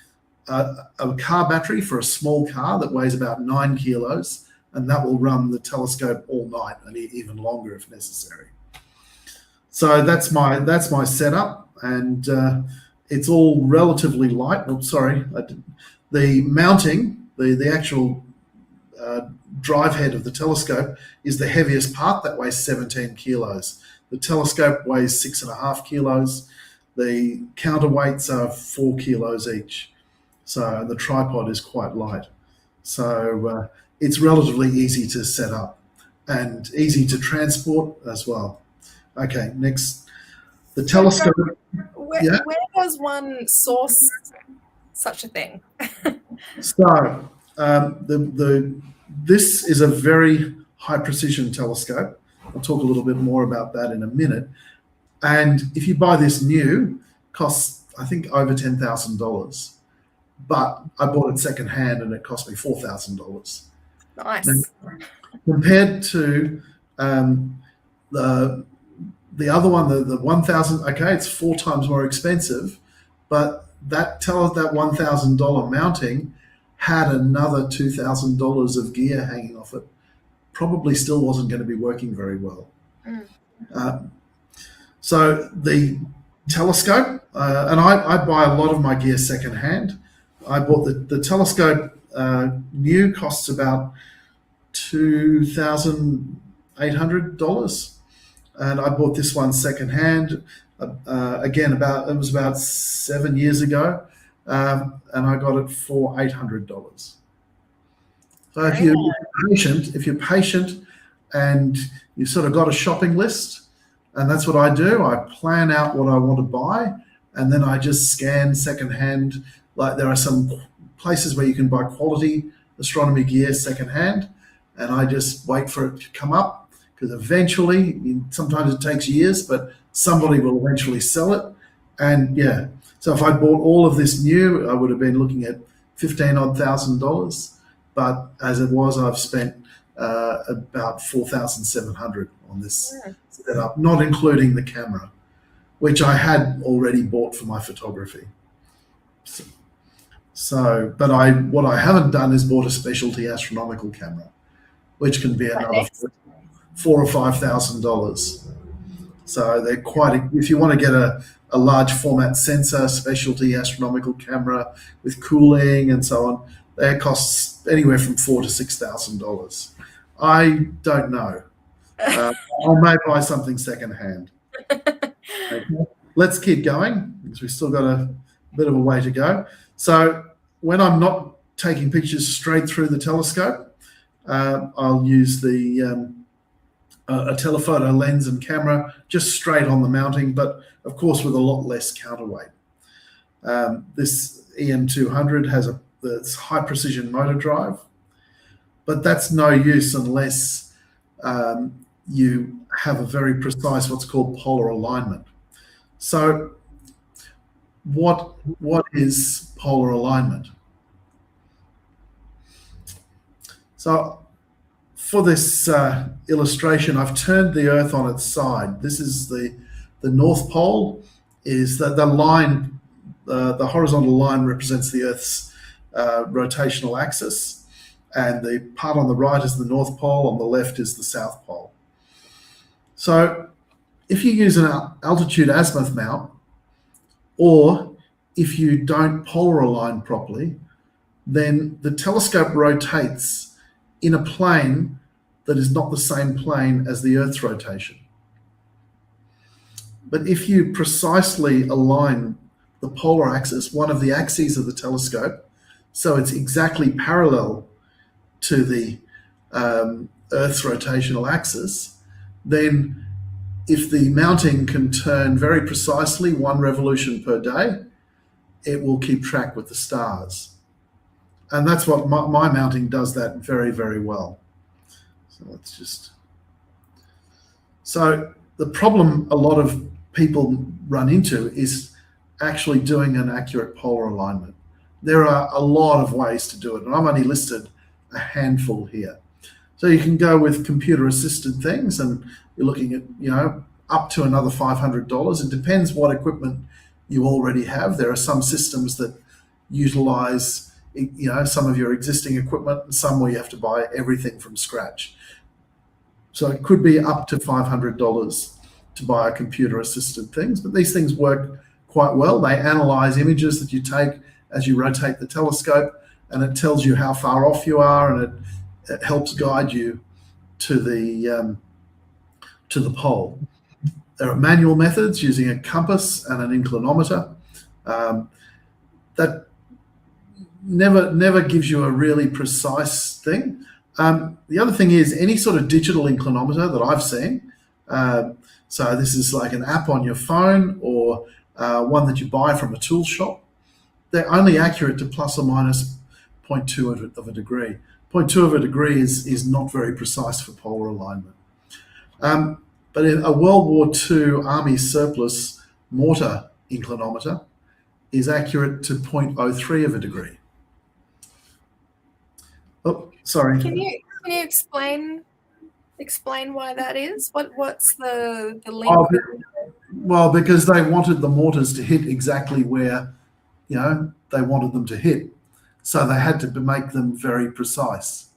a car battery for a small car that weighs about 9 kilos, and that will run the telescope all night and even longer if necessary. So that's my setup, and it's all relatively light. Oh, sorry, the mounting, the actual drive head of the telescope is the heaviest part. That weighs 17 kilos. The telescope weighs 6.5 kilos. The counterweights are 4 kilos each. So the tripod is quite light. So it's relatively easy to set up and easy to transport as well. Okay, next. The telescope. Where does one source such a thing? So this is a very high precision telescope. I'll talk a little bit more about that in a minute. And if you buy this new, it costs, I think, over $10,000. But I bought it secondhand and it cost me $4,000. Nice. Now, compared to the other one, the 1,000, okay, it's 4 times more expensive, but that $1,000 mounting had another $2,000 of gear hanging off it. Probably still wasn't going to be working very well. So the telescope, and I buy a lot of my gear secondhand. I bought the telescope new, costs about $2,800, and I bought this one secondhand. Again, it was about 7 years ago, and I got it for $800. So if you're patient and you've sort of got a shopping list, and that's what I do, I plan out what I want to buy, and then I just scan secondhand. Like, there are some places where you can buy quality astronomy gear secondhand, and I just wait for it to come up, because eventually, sometimes it takes years, but somebody will eventually sell it. And yeah, so if I bought all of this new, I would have been looking at $15,000. But as it was, I've spent about $4,700 on this setup, not including the camera, which I had already bought for my photography. So, but what I haven't done is bought a specialty astronomical camera, which can be another $4,000 or $5,000. So they're quite. If you want to get a large format sensor, specialty astronomical camera with cooling and so on, they cost anywhere from $4,000 to $6,000. I don't know. I may buy something secondhand. Okay. Let's keep going, because we've still got a bit of a way to go. So when I'm not taking pictures straight through the telescope, I'll use a telephoto lens and camera just straight on the mounting, but of course with a lot less counterweight. This EM200 has this high precision motor drive, but that's no use unless you have a very precise, what's called polar alignment. So what is polar alignment? So for this illustration, I've turned the Earth on its side. This is the North Pole. Is that the line? The horizontal line represents the Earth's rotational axis, and the part on the right is the North Pole. On the left is the South Pole. So if you use an altitude azimuth mount, or if you don't polar align properly, then the telescope rotates in a plane that is not the same plane as the Earth's rotation. But if you precisely align the polar axis, one of the axes of the telescope, so it's exactly parallel to the Earth's rotational axis, then if the mounting can turn very precisely 1 revolution per day, it will keep track with the stars. And that's what my mounting does, that very, very well. So let's just... So the problem a lot of people run into is actually doing an accurate polar alignment. There are a lot of ways to do it, and I've only listed a handful here. So you can go with computer-assisted things, and you're looking at, up to another $500. It depends what equipment you already have. There are some systems that utilize, some of your existing equipment, and some where you have to buy everything from scratch. So it could be up to $500 to buy a computer-assisted things, but these things work quite well. They analyze images that you take as you rotate the telescope, and it tells you how far off you are, and it helps guide you to the pole. There are manual methods using a compass and an inclinometer. That never gives you a really precise thing. The other thing is any sort of digital inclinometer that I've seen. So this is like an app on your phone, or one that you buy from a tool shop. They're only accurate to plus or minus 0.2 of a degree. 0.2 of a degree is not very precise for polar alignment. But in a World War II Army surplus mortar inclinometer is accurate to 0.03 of a degree. Oh, sorry. Can you explain why that is? What's the link? Well, because they wanted the mortars to hit exactly where they wanted them to hit, so they had to make them very precise.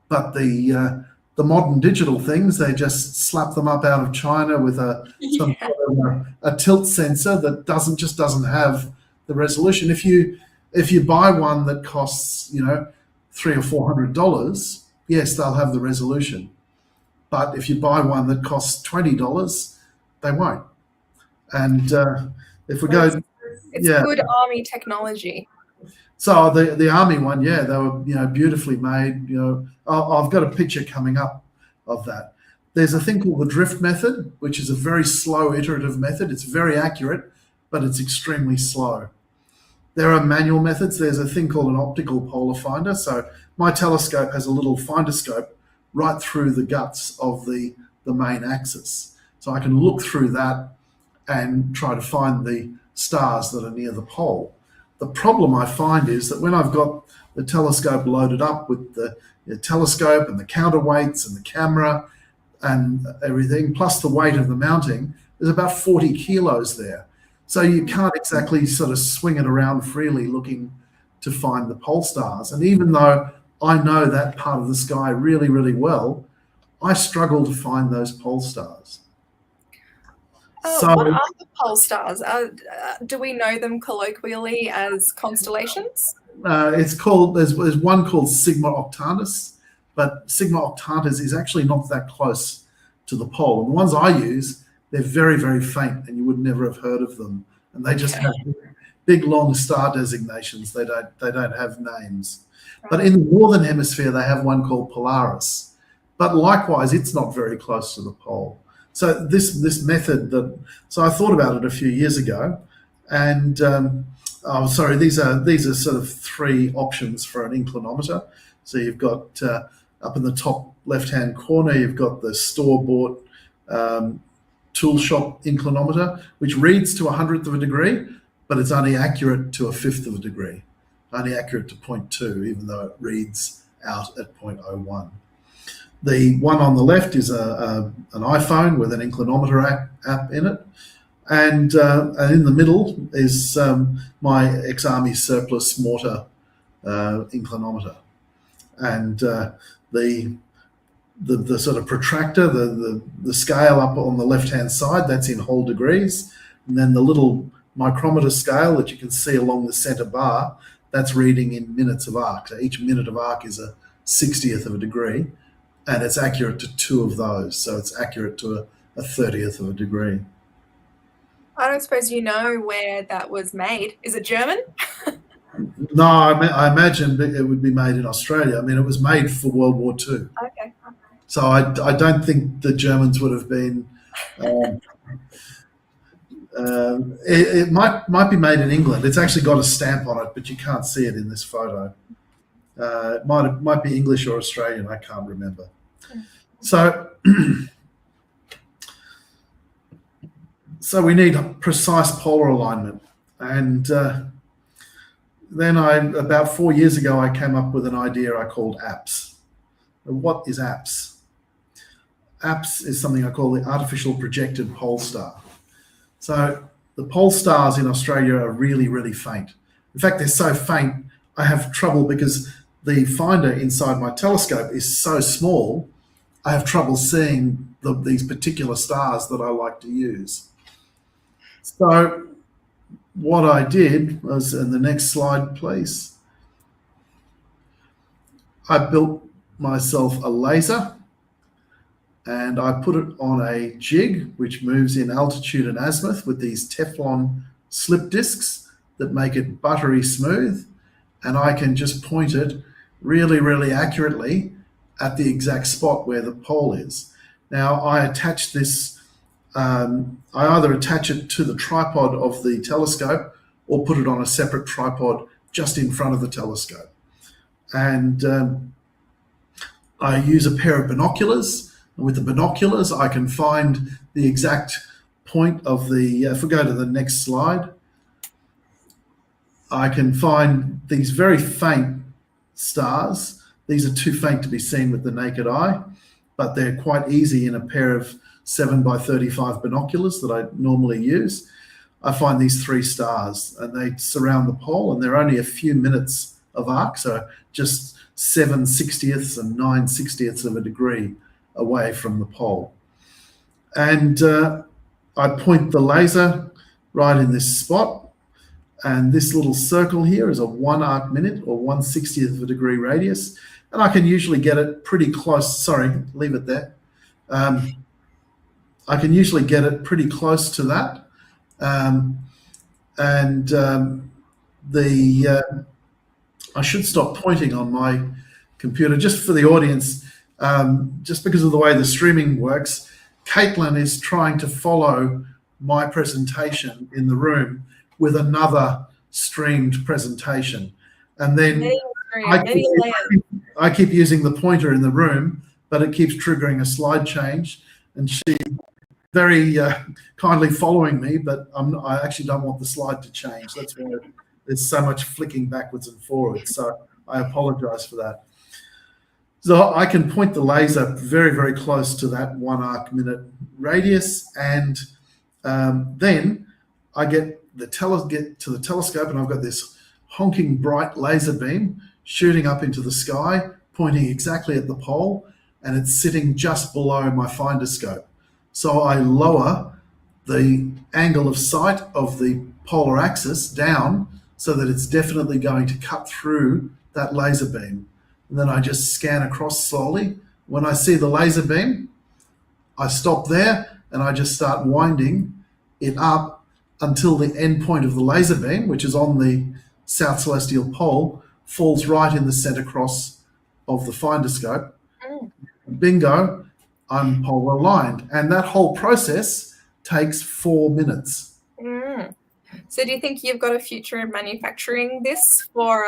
But the the modern digital things, they just slap them up out of China with some Yeah. a tilt sensor that just doesn't have the resolution. If you buy one that costs $300 or $400, yes, they'll have the resolution. But if you buy one that costs $20, they won't. And if we Well, go, it's yeah. good army technology. So the army one, yeah, they were beautifully made. I've got a picture coming up of that. There's a thing called the drift method, which is a very slow iterative method. It's very accurate, but it's extremely slow. There are manual methods. There's a thing called an optical polar finder. So my telescope has a little finder scope right through the guts of the main axis. So I can look through that and try to find the stars that are near the pole. The problem I find is that when I've got the telescope loaded up with the telescope and the counterweights and the camera and everything, plus the weight of the mounting, there's about 40 kilos there. So you can't exactly sort of swing it around freely looking to find the pole stars. And even though I know that part of the sky really, really well, I struggle to find those pole stars. What are the pole stars? Do we know them colloquially as constellations? It's called. There's one called Sigma Octantis, but Sigma Octantis is actually not that close to the pole. And the ones I use, they're very, very faint, and you would never have heard of them. And they just have big, long star designations. They don't have names. Right. But in the northern hemisphere, they have one called Polaris. But likewise, it's not very close to the pole. So this method so I thought about it a few years ago, and these are sort of three options for an inclinometer. So you've got up in the top left-hand corner, you've got the store-bought tool shop inclinometer, which reads to 1/100th of a degree, but it's only accurate to 1/5 of a degree, only accurate to 0.2, even though it reads out at 0.01. The one on the left is an iPhone with an inclinometer app in it. And in the middle is my ex-army surplus mortar inclinometer. And the sort of protractor, the scale up on the left-hand side, that's in whole degrees. And then the little micrometer scale that you can see along the center bar, that's reading in minutes of arc. So each minute of arc is a 60th of a degree. And it's accurate to 2 of those. So it's accurate to a 30th of a degree. I don't suppose you know where that was made. Is it German? No, I imagine it would be made in Australia. I mean, it was made for World War II. Okay. So I don't think the Germans would have been... it might be made in England. It's actually got a stamp on it, but you can't see it in this photo. It might be English or Australian. I can't remember. So we need precise polar alignment. And then about 4 years ago, I came up with an idea I called APS. What is APS? APS is something I call the artificial projected pole star. So the pole stars in Australia are really, really faint. In fact, they're so faint, I have trouble because the finder inside my telescope is so small, I have trouble seeing these particular stars that I like to use. So what I did was, in the next slide, please, I built myself a laser and I put it on a jig which moves in altitude and azimuth with these Teflon slip discs that make it buttery smooth, and I can just point it really, really accurately at the exact spot where the pole is. Now I attach this, I either attach it to the tripod of the telescope or put it on a separate tripod just in front of the telescope. And I use a pair of binoculars. And with the binoculars, I can find the exact point of the, if we go to the next slide, I can find these very faint stars. These are too faint to be seen with the naked eye, but they're quite easy in a pair of 7x35 binoculars that I normally use. I find these 3 stars and they surround the pole, and they're only a few minutes of arc, so just 7/60ths and 9/60ths of a degree away from the pole. And I point the laser right in this spot, and this little circle here is a 1 arc minute or 1/60th of a degree radius, and I can usually get it pretty close. Sorry, leave it there. I can usually get it pretty close to that. I should stop pointing on my computer just for the audience, just because of the way the streaming works. Caitlin is trying to follow my presentation in the room with another streamed presentation. And then I keep using the pointer in the room, but it keeps triggering a slide change. And she's very kindly following me, but I actually don't want the slide to change. That's why there's so much flicking backwards and forwards. So I apologize for that. So I can point the laser very, very close to that 1 arc minute radius, and then I get to the telescope, and I've got this honking bright laser beam shooting up into the sky, pointing exactly at the pole, and it's sitting just below my finder scope. So I lower the angle of sight of the polar axis down so that it's definitely going to cut through that laser beam. And then I just scan across slowly. When I see the laser beam, I stop there and I just start winding it up until the end point of the laser beam, which is on the south celestial pole, falls right in the center cross of the finder scope. Bingo, I'm polar aligned. And that whole process takes 4 minutes. So do you think you've got a future in manufacturing this for?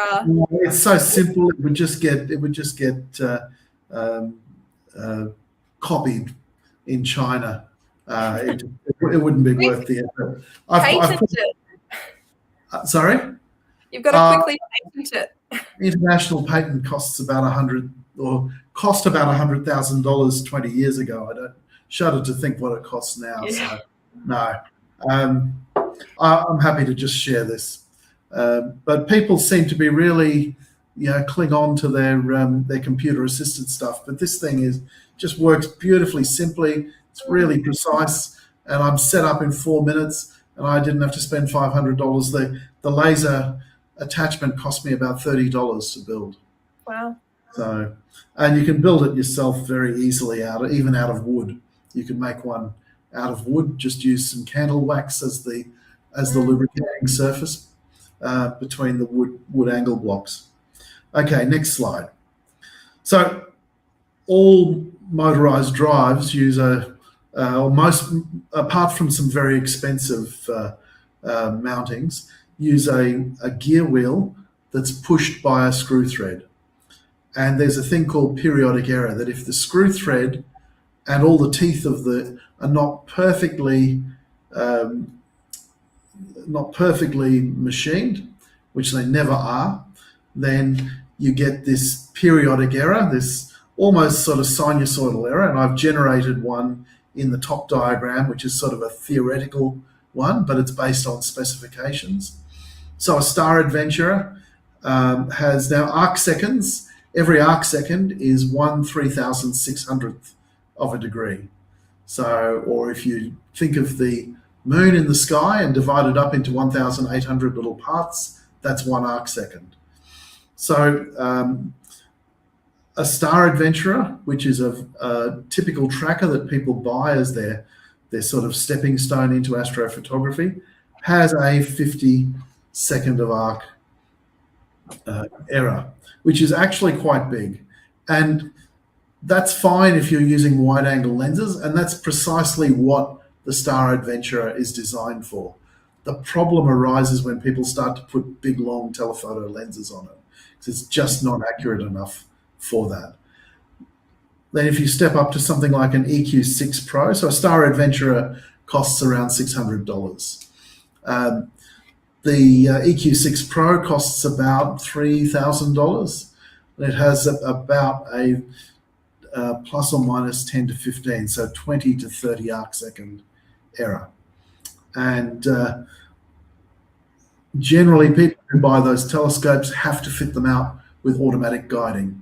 It's so simple. It would just get copied in China. It wouldn't be worth the effort. Sorry? You've got to quickly patent it. International patent costs about $100,000 20 years ago. I don't shudder to think what it costs now. Yeah. So no. I'm happy to just share this. But people seem to be really, cling on to their computer assisted stuff. But this thing just works beautifully simply. It's really precise, and I'm set up in 4 minutes, and I didn't have to spend $500. The laser attachment cost me about $30 to build. Wow. So, and you can build it yourself very easily even out of wood. You can make one out of wood. Just use some candle wax as the lubricating surface between the wood angle blocks. Okay, next slide. So all motorized drives use apart from some very expensive mountings, use a gear wheel that's pushed by a screw thread. And there's a thing called periodic error, that if the screw thread and all the teeth are not perfectly machined, which they never are, then you get this periodic error, this almost sort of sinusoidal error. And I've generated one in the top diagram, which is sort of a theoretical one, but it's based on specifications. So a star adventurer has now arc seconds. Every arc second is 1/3600th of a degree. So, or if you think of the moon in the sky and divide it up into 1,800 little parts, that's 1 arc second. So a star adventurer, which is a typical tracker that people buy as their sort of stepping stone into astrophotography, has a 50-second of arc error, which is actually quite big. And that's fine if you're using wide angle lenses, and that's precisely what the Star Adventurer is designed for. The problem arises when people start to put big, long telephoto lenses on it, because it's just not accurate enough for that. Then if you step up to something like an EQ6 Pro, so a Star Adventurer costs around $600. The EQ6 Pro costs about $3,000. It has about a plus or minus 10 to 15, so 20 to 30 arc second error. And generally people who buy those telescopes have to fit them out with automatic guiding.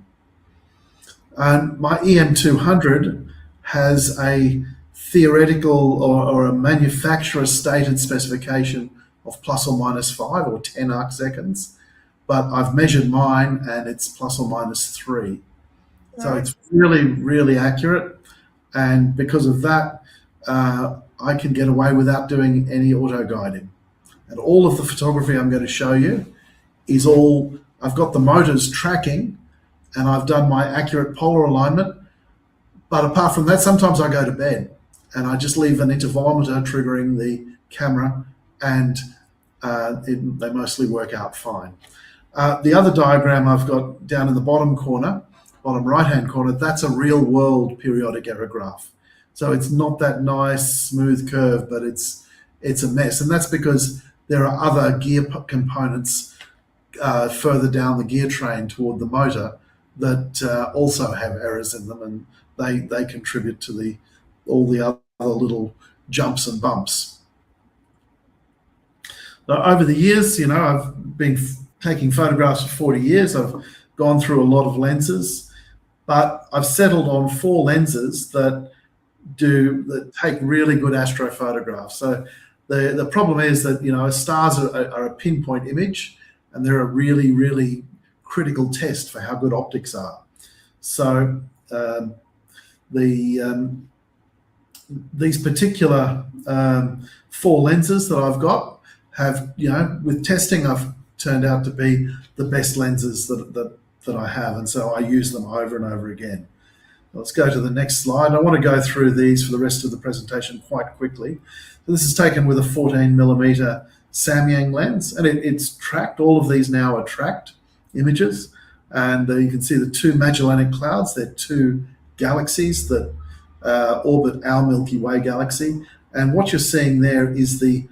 And my EM200 has a theoretical or a manufacturer stated specification of plus or minus 5 or 10 arc seconds, but I've measured mine and it's plus or minus 3. So it's really, really accurate. And because of that, I can get away without doing any auto guiding. And all of the photography I'm going to show you is all, I've got the motors tracking and I've done my accurate polar alignment. But apart from that, sometimes I go to bed and I just leave an intervalometer triggering the camera, and they mostly work out fine. The other diagram I've got down in the bottom corner, bottom right-hand corner, that's a real-world periodic error graph. So it's not that nice, smooth curve, but it's a mess. And that's because there are other gear components further down the gear train toward the motor that also have errors in them, and they contribute to all the other little jumps and bumps. Now, over the years, I've been taking photographs for 40 years. I've gone through a lot of lenses, but I've settled on 4 lenses that take really good astrophotographs. So the problem is that stars are a pinpoint image, and they're a really, really critical test for how good optics are. So these particular 4 lenses that I've got have, with testing, I've turned out to be the best lenses that I have, and so I use them over and over again. Let's go to the next slide. I want to go through these for the rest of the presentation quite quickly. So this is taken with a 14mm Samyang lens, and it's tracked. All of these now are tracked images, and you can see the 2 Magellanic Clouds. They're 2 galaxies that orbit our Milky Way galaxy, and what you're seeing there is the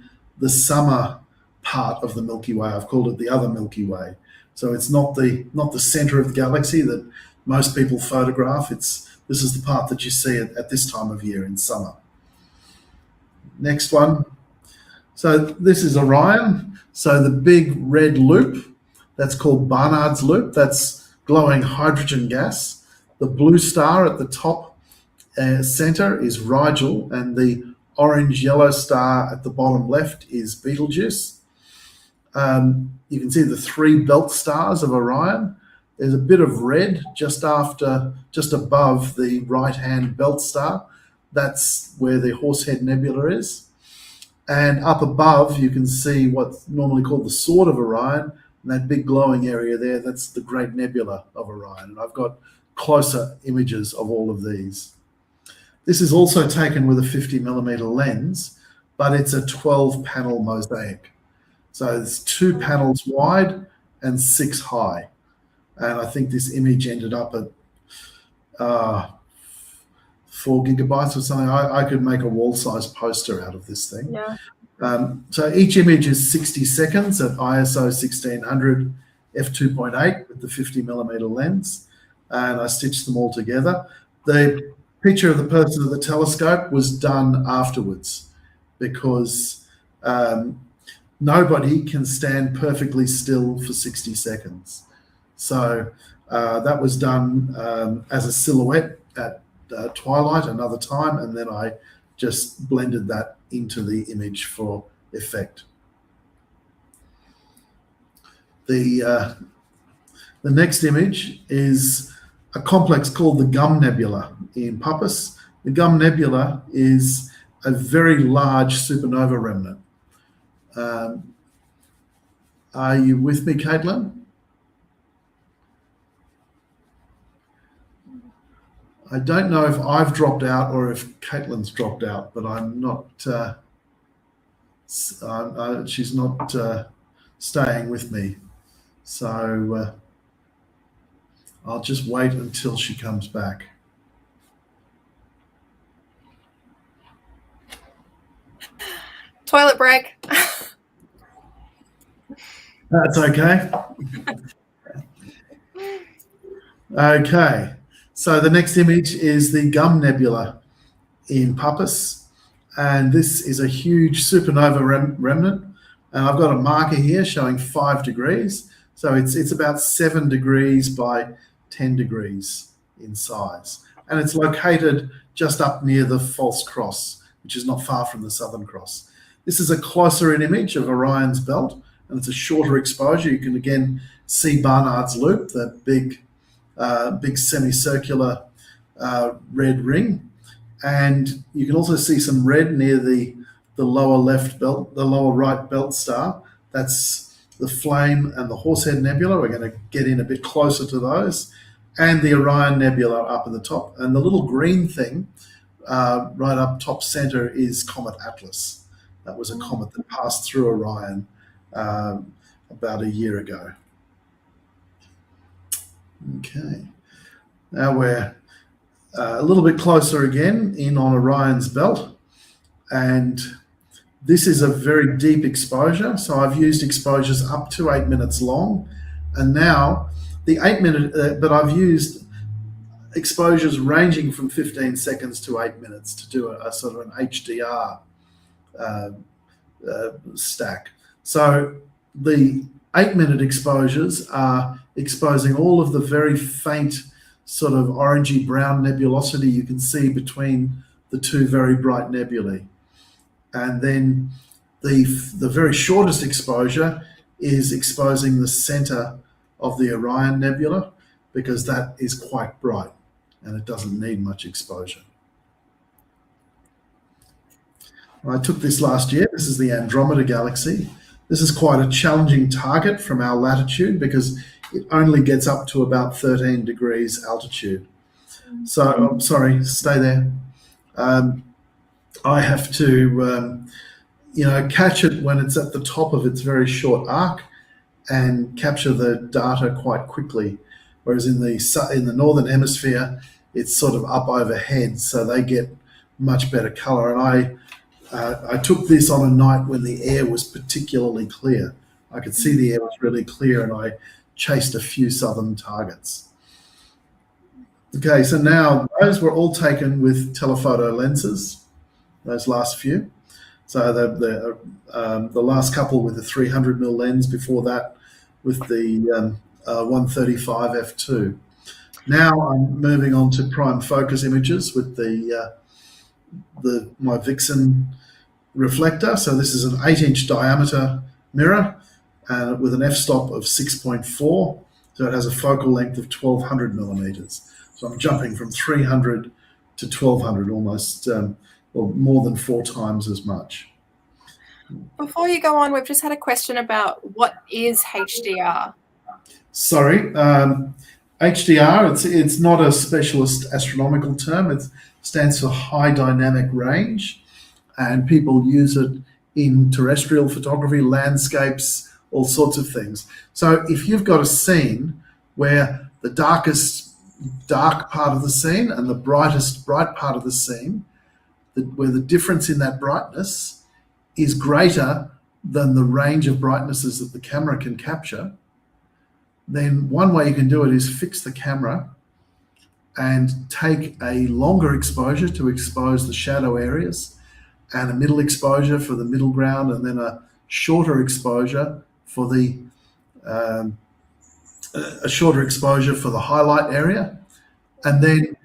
summer part of the Milky Way. I've called it the other Milky Way. So it's not the center of the galaxy that most people photograph. This is the part that you see at this time of year in summer. Next one. So this is Orion. So the big red loop, that's called Barnard's loop. That's glowing hydrogen gas. The blue star at the top center is Rigel, and the orange-yellow star at the bottom left is Betelgeuse. You can see the 3 belt stars of Orion. There's a bit of red just above the right-hand belt star. That's where the Horsehead Nebula is. And up above, you can see what's normally called the Sword of Orion, and that big glowing area there, that's the Great Nebula of Orion. And I've got closer images of all of these. This is also taken with a 50mm lens, but it's a 12-panel mosaic. So it's 2 panels wide and 6 high. And I think this image ended up at 4 gigabytes or something. I could make a wall-sized poster out of this thing. Yeah. So each image is 60 seconds at ISO 1600 f2.8 with the 50mm lens, and I stitched them all together. The picture of the person at the telescope was done afterwards because nobody can stand perfectly still for 60 seconds. So that was done as a silhouette at twilight another time, and then I just blended that into the image for effect. The next image is a complex called the Gum Nebula in Puppis. The Gum Nebula is a very large supernova remnant. Are you with me, Caitlin? I don't know if I've dropped out or if Caitlin's dropped out, but I'm not. She's not staying with me, so I'll just wait until she comes back. Toilet break. That's okay. Okay. So the next image is the Gum Nebula in Puppis, and this is a huge supernova remnant. And I've got a marker here showing 5 degrees. So it's about 7 degrees by 10 degrees in size. And it's located just up near the False Cross, which is not far from the Southern Cross. This is a closer-in image of Orion's belt, and it's a shorter exposure. You can again see Barnard's Loop, that big semicircular red ring, and you can also see some red near the lower left belt, the lower right belt star. That's the Flame and the Horsehead Nebula. We're going to get in a bit closer to those, and the Orion Nebula up in the top. And the little green thing right up top center is Comet Atlas. That was a comet that passed through Orion about a year ago. Okay, now we're a little bit closer again in on Orion's belt, and this is a very deep exposure. So I've used exposures up to 8 minutes long, and now the 8 minute, but I've used exposures ranging from 15 seconds to 8 minutes to do a sort of an HDR stack. So the 8 minute exposures are exposing all of the very faint sort of orangey brown nebulosity you can see between the two very bright nebulae. And then the very shortest exposure is exposing the center of the Orion Nebula, because that is quite bright and it doesn't need much exposure. I took this last year. This is the Andromeda Galaxy. This is quite a challenging target from our latitude because it only gets up to about 13 degrees altitude. So, I'm sorry, stay there. I have to, catch it when it's at the top of its very short arc and capture the data quite quickly. Whereas in the northern hemisphere, it's sort of up overhead, so they get much better color. And I took this on a night when the air was particularly clear. I could see the air was really clear, and I chased a few southern targets. Okay, so now those were all taken with telephoto lenses, those last few. So the last couple with the 300mm lens, before that with the 135 f2. Now I'm moving on to prime focus images with my Vixen reflector. So this is an 8-inch diameter mirror with an f-stop of 6.4. So it has a focal length of 1200 millimeters. So I'm jumping from 300 to 1200, almost, more than 4 times as much. Before you go on, we've just had a question about what is HDR? Sorry, HDR, it's not a specialist astronomical term. It stands for high dynamic range, and people use it in terrestrial photography, landscapes, all sorts of things. So if you've got a scene where the darkest dark part of the scene and the brightest bright part of the scene, where the difference in that brightness is greater than the range of brightnesses that the camera can capture, then one way you can do it is fix the camera and take a longer exposure to expose the shadow areas, and a middle exposure for the middle ground, and then a shorter exposure for the highlight area. And then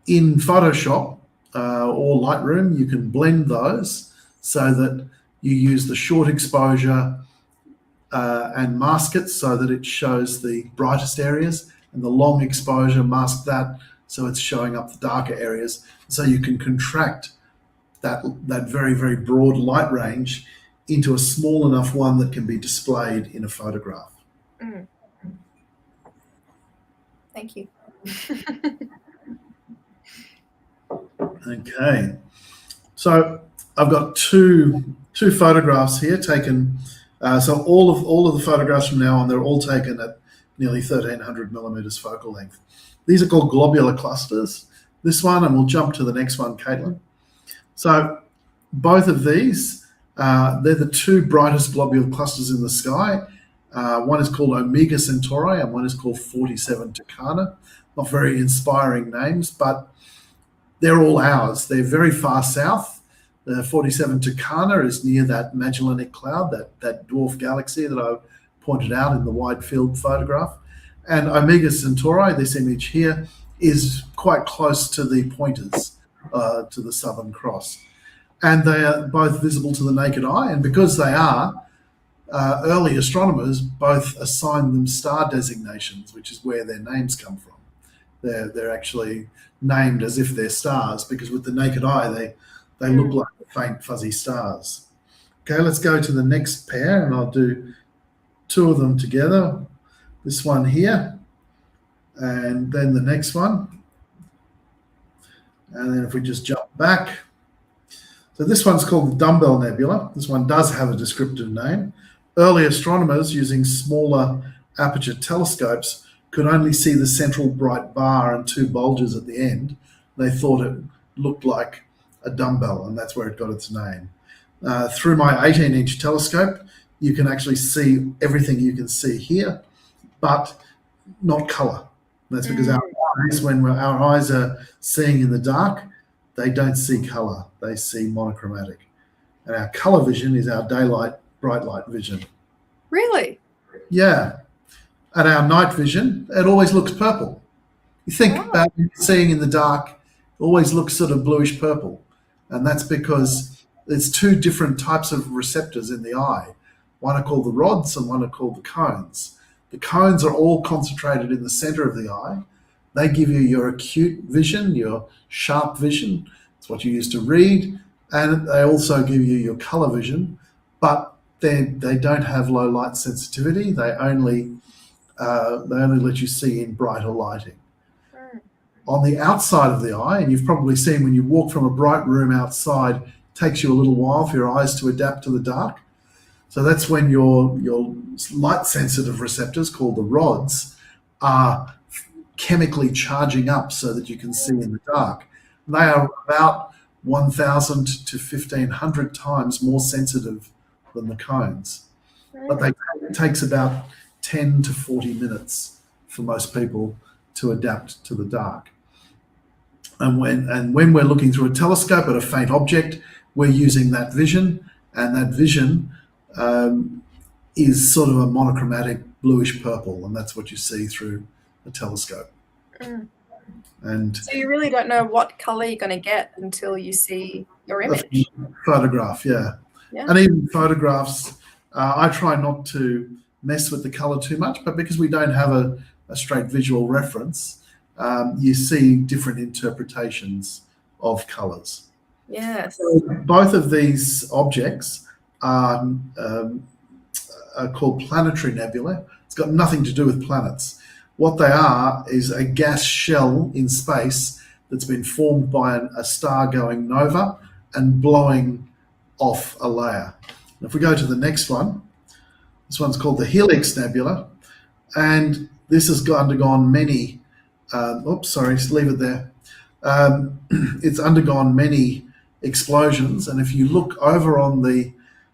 in Photoshop or Lightroom, you can blend those so that you use the short exposure and mask it so that it shows the brightest areas, and the long exposure, mask that so it's showing up the darker areas. So you can contract that very, very broad light range into a small enough one that can be displayed in a photograph. Mm. Thank you. Okay, so I've got two photographs here taken. So all of the photographs from now on, they're all taken at nearly 1300 millimeters focal length. These are called globular clusters. This one, and we'll jump to the next one, Caitlin. So both of these, they're the two brightest globular clusters in the sky. One is called Omega Centauri and one is called 47 Tucana. Not very inspiring names, but they're all ours. They're very far south. The 47 Tucana is near that Magellanic Cloud, that dwarf galaxy that I pointed out in the wide field photograph. And Omega Centauri, this image here, is quite close to the pointers, to the Southern Cross. And they are both visible to the naked eye. And because they are, early astronomers both assigned them star designations, which is where their names come from. They're actually named as if they're stars, because with the naked eye, they look like faint, fuzzy stars. Okay, let's go to the next pair, and I'll do two of them together. This one here, and then the next one. And then if we just jump back. So this one's called the Dumbbell Nebula. This one does have a descriptive name. Early astronomers using smaller aperture telescopes could only see the central bright bar and two bulges at the end. They thought it looked like a dumbbell, and that's where it got its name. Through my 18-inch telescope, you can actually see everything you can see here, but not colour. That's because our eyes, when our eyes are seeing in the dark, they don't see colour, they see monochromatic. And our colour vision is our daylight, bright light vision. Really? Yeah. At our night vision, it always looks purple. You think about seeing in the dark, it always looks sort of bluish purple. And that's because there's two different types of receptors in the eye. One are called the rods and one are called the cones. The cones are all concentrated in the center of the eye. They give you your acute vision, your sharp vision. It's what you use to read. And they also give you your color vision, but they don't have low light sensitivity. They only let you see in brighter lighting. On the outside of the eye, and you've probably seen when you walk from a bright room outside, it takes you a little while for your eyes to adapt to the dark. So that's when your light sensitive receptors, called the rods, are chemically charging up so that you can see in the dark. They are about 1,000 to 1,500 times more sensitive than the cones. But it takes about 10 to 40 minutes for most people to adapt to the dark. And when we're looking through a telescope at a faint object, we're using that vision, and that vision is sort of a monochromatic bluish purple, and that's what you see through a telescope. And so you really don't know what color you're going to get until you see your image. Photograph, yeah. And even photographs, I try not to mess with the color too much, but because we don't have a straight visual reference, you see different interpretations of colors. Yes. So both of these objects are called planetary nebulae. It's got nothing to do with planets. What they are is a gas shell in space that's been formed by a star going nova and blowing off a layer. If we go to the next one, this one's called the Helix Nebula, and this has undergone many, leave it there. It's undergone many explosions, and if you look over on the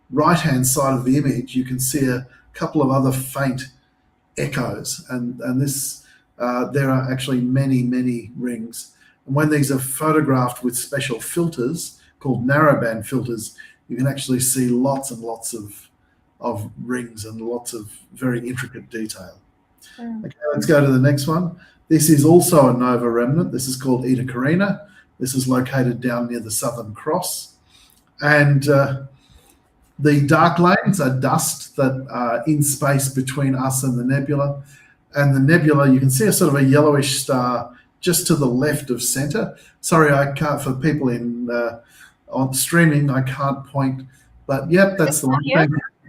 right-hand side of the image, you can see a couple of other faint echoes, and this there are actually many rings. And when these are photographed with special filters called narrowband filters, you can actually see lots and lots of rings and lots of very intricate detail. Okay, let's go to the next one. This is also a nova remnant. This is called Eta Carina. This is located down near the Southern Cross. And the dark lanes are dust that are in space between us and the nebula. And the nebula, you can see a sort of a yellowish star just to the left of center. Sorry, I can't, for people on streaming, I can't point, but yep, that's the one.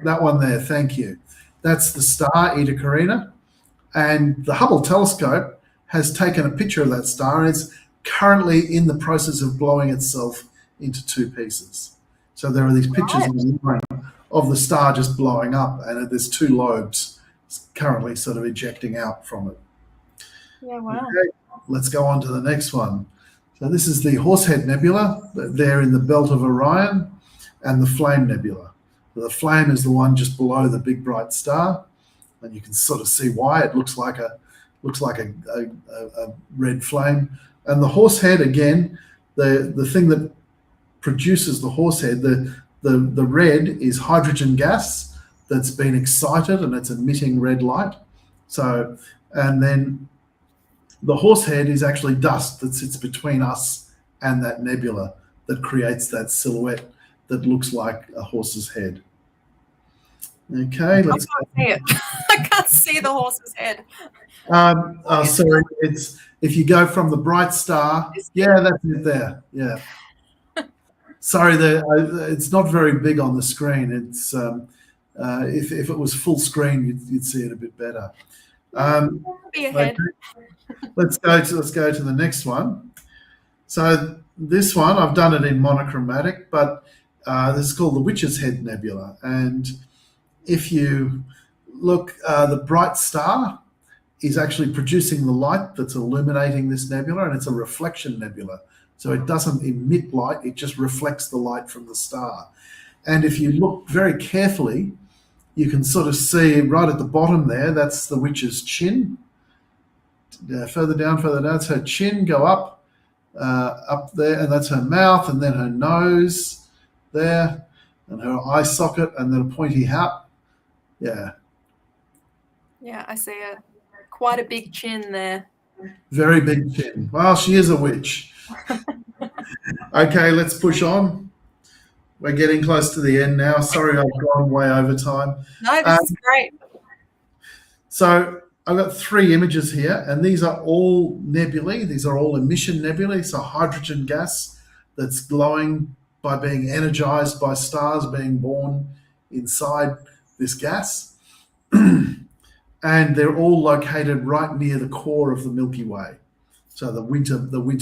That one there, thank you. That's the star, Eta Carina. And the Hubble telescope has taken a picture of that star, and it's currently in the process of blowing itself into two pieces. So there are these pictures of the star just blowing up, and there's two lobes currently sort of ejecting out from it. Yeah, wow. Okay, let's go on to the next one. So this is the Horsehead Nebula. They're in the belt of Orion, and the Flame Nebula. The flame is the one just below the big bright star, and you can sort of see why it looks like a red flame. And the Horsehead, again, the thing that produces the Horsehead, the red is hydrogen gas that's been excited and it's emitting red light. So, and then the horse head is actually dust that sits between us and that nebula that creates that silhouette that looks like a horse's head. Okay, I can't see it. I can't see the horse's head. Sorry, it's if you go from the bright star. Yeah, that's it there. Yeah. Sorry, it's not very big on the screen. It's if it was full screen, you'd see it a bit better. Be ahead. Okay. Let's go to the next one. So this one, I've done it in monochromatic, but this is called the Witch's Head Nebula. And if you look, the bright star is actually producing the light that's illuminating this nebula, and it's a reflection nebula. So it doesn't emit light, it just reflects the light from the star. And if you look very carefully, you can sort of see right at the bottom there, that's the witch's chin. Further down, it's her chin, go up there, and that's her mouth, and then her nose there, and her eye socket, and then a pointy hat. Yeah. Yeah, I see it. Quite a big chin there. Very big chin. Well, she is a witch. Okay, let's push on. We're getting close to the end now. Sorry, I've gone way over time. No, this is great. So I've got 3 images here, and these are all nebulae. These are all emission nebulae, so hydrogen gas that's glowing by being energized by stars being born inside this gas. And they're all located right near the core of the Milky Way. So the winter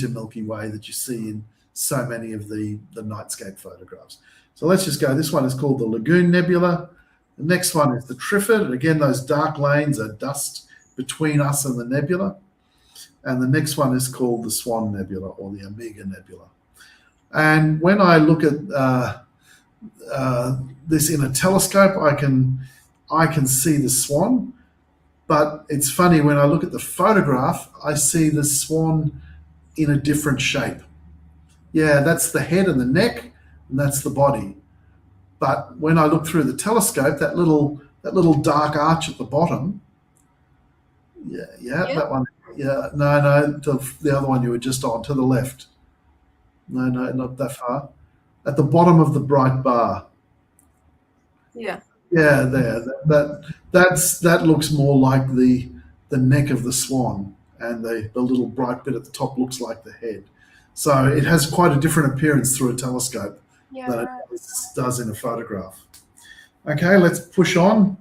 Milky Way that you see in so many of the nightscape photographs. So let's just go. This one is called the Lagoon Nebula. The next one is the Trifid. And again, those dark lanes are dust between us and the nebula. And the next one is called the Swan Nebula or the Omega Nebula. And when I look at this in a telescope, I can see the swan. But it's funny, when I look at the photograph, I see the swan in a different shape. Yeah, that's the head and the neck, and that's the body. But when I look through the telescope, that little dark arch at the bottom, yeah, that one. Yeah, no, the other one you were just on, to the left. No, not that far. At the bottom of the bright bar. Yeah. Yeah, there. That looks more like the neck of the swan, and the little bright bit at the top looks like the head. So it has quite a different appearance through a telescope than it does in a photograph. Okay, let's push on.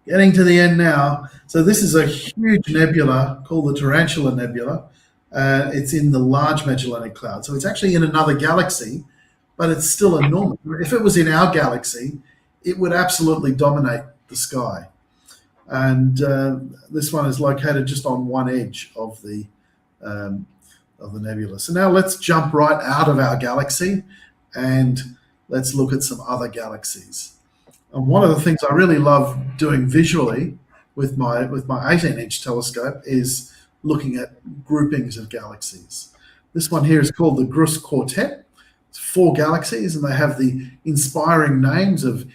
Getting to the end now. So this is a huge nebula called the Tarantula Nebula. It's in the Large Magellanic Cloud. So it's actually in another galaxy, but it's still enormous. If it was in our galaxy, it would absolutely dominate the sky. And this one is located just on one edge of the nebula. So now let's jump right out of our galaxy and let's look at some other galaxies. And one of the things I really love doing visually with my 18-inch telescope is looking at groupings of galaxies. This one here is called the Grus Quartet. It's 4 galaxies, and they have the inspiring names of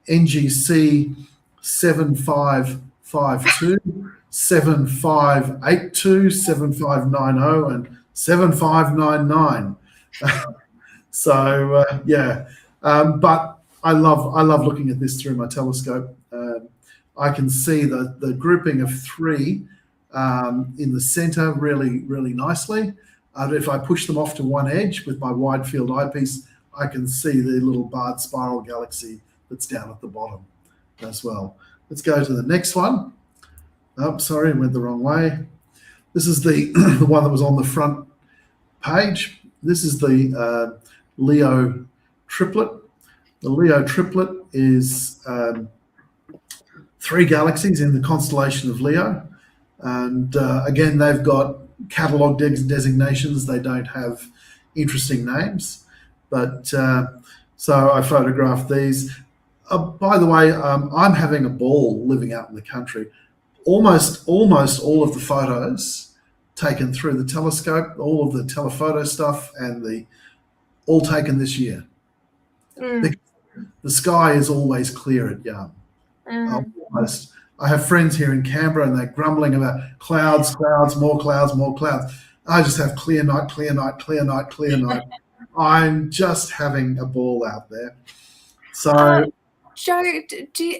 NGC 7552, 7582, 7590, and 7599. But I love looking at this through my telescope. I can see the grouping of 3 in the center really nicely. If I push them off to one edge with my wide field eyepiece, I can see the little barred spiral galaxy that's down at the bottom as well. Let's go to the next one. Oh, sorry, I went the wrong way. This is the one that was on the front page. This is the Leo triplet. The Leo triplet is 3 galaxies in the constellation of Leo. And again, they've got catalog designations. They don't have interesting names. But so I photographed these. By the way, I'm having a ball living out in the country. Almost all of the photos taken through the telescope, all of the telephoto stuff, and all taken this year. The sky is always clear at Yarm. I have friends here in Canberra and they're grumbling about clouds, clouds, more clouds, more clouds. I just have clear night, clear night, clear night, clear night. I'm just having a ball out there. So, Joe,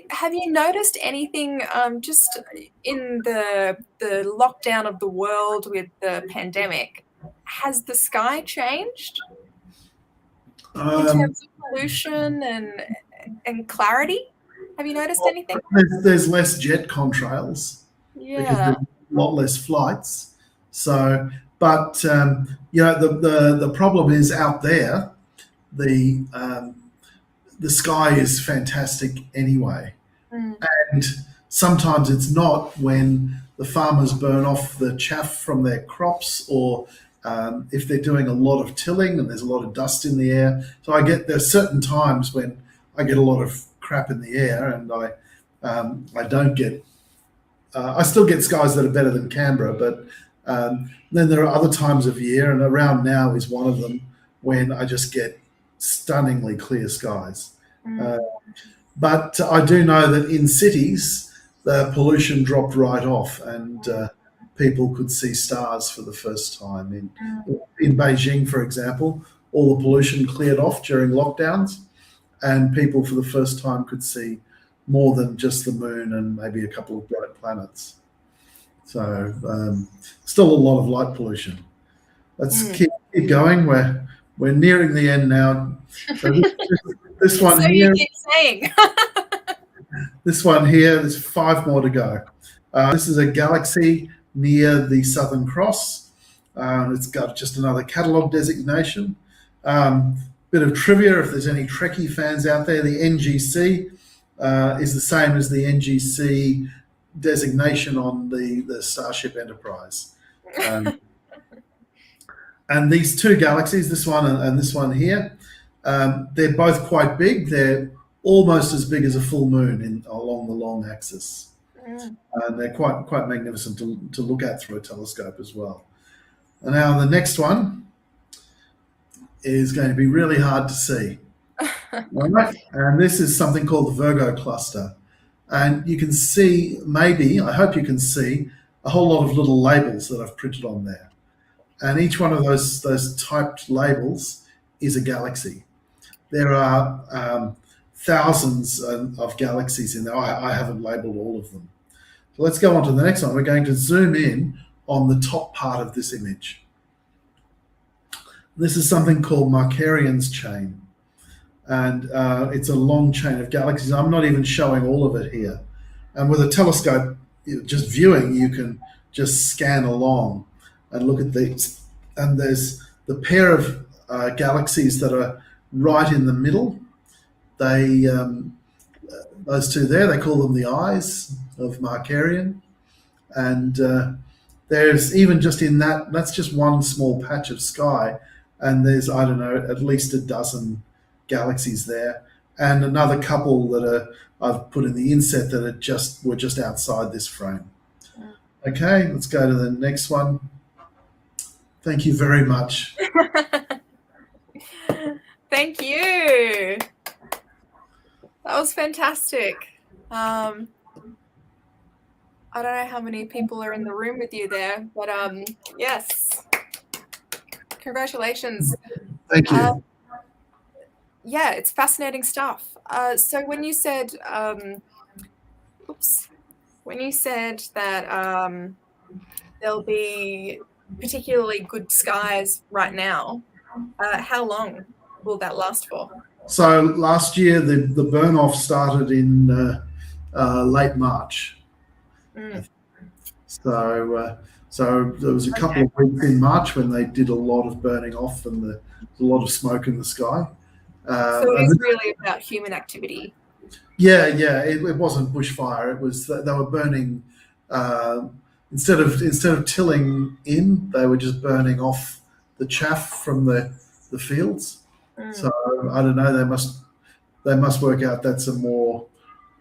have you noticed anything just in the lockdown of the world with the pandemic? Has the sky changed in terms of pollution and clarity? Have you noticed anything? there's less jet contrails because Yeah. there's a lot less flights. So, but the problem is out there. The sky is fantastic anyway, and sometimes it's not when the farmers burn off the chaff from their crops, or if they're doing a lot of tilling and there's a lot of dust in the air. So there's certain times when I get a lot of crap in the air, and I don't get. I still get skies that are better than Canberra, but then there are other times of year, and around now is one of them when I just get stunningly clear skies. But I do know that in cities, the pollution dropped right off, and people could see stars for the first time. In Beijing, for example, all the pollution cleared off during lockdowns, and people for the first time could see more than just the moon and maybe a couple of bright planets. So still a lot of light pollution. Let's keep going. We're nearing the end now. So this one So here. you keep saying. This one here. There's 5 more to go. This is a galaxy near the Southern Cross. It's got just another catalogue designation. Bit of trivia, if there's any Trekkie fans out there, the NGC is the same as the NGC designation on the Starship Enterprise. And these 2 galaxies, this one and this one here, they're both quite big. They're almost as big as a full moon along the long axis. And they're quite magnificent to look at through a telescope as well. And now the next one is going to be really hard to see. All right. And this is something called the Virgo cluster. And you can see, I hope you can see, a whole lot of little labels that I've printed on there. And each one of those typed labels is a galaxy. There are thousands of galaxies in there. I haven't labeled all of them. So let's go on to the next one. We're going to zoom in on the top part of this image. This is something called Markarian's chain. And it's a long chain of galaxies. I'm not even showing all of it here. And with a telescope, just viewing, you can just scan along and look at these. And there's the pair of galaxies that are right in the middle. Those 2 there, they call them the eyes of Markarian. And there's even just in that's just one small patch of sky. And there's, I don't know, at least a dozen galaxies there. And another couple that I've put in the inset that were just outside this frame. Okay, let's go to the next one. Thank you very much. Thank you. That was fantastic. I don't know how many people are in the room with you there, but yes. Congratulations. Thank you. Yeah, it's fascinating stuff. So when you said, that there'll be particularly good skies right now, how long will that last for? So last year, the burn-off started in late March. So there was a couple of weeks in March when they did a lot of burning off, and there's a lot of smoke in the sky. So it is really about human activity. Yeah. It wasn't bushfire. It was they were burning instead of tilling in, they were just burning off the chaff from the fields. So I don't know. They must work out that's a more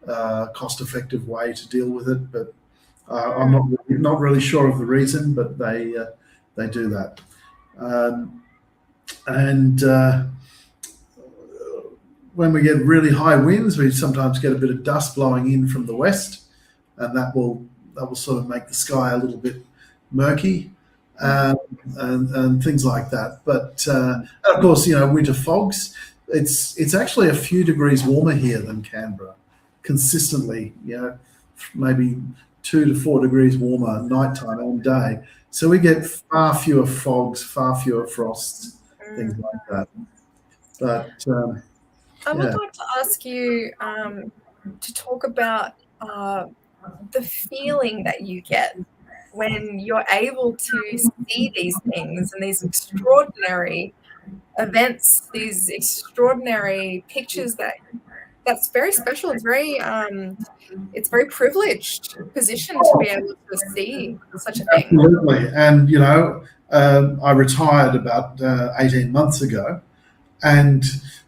cost-effective way to deal with it. But I'm not really sure of the reason, but they do that. When we get really high winds, we sometimes get a bit of dust blowing in from the west, and that will sort of make the sky a little bit murky, and things like that. But and of course, winter fogs. It's actually a few degrees warmer here than Canberra, consistently. Maybe 2 to 4 degrees warmer nighttime and day. So we get far fewer fogs, far fewer frosts, things like that. But I would yeah. like to ask you to talk about the feeling that you get when you're able to see these things and these extraordinary events, these extraordinary pictures that's very special. It's very privileged position to be able to see such a thing. Absolutely. And, I retired about 18 months ago, and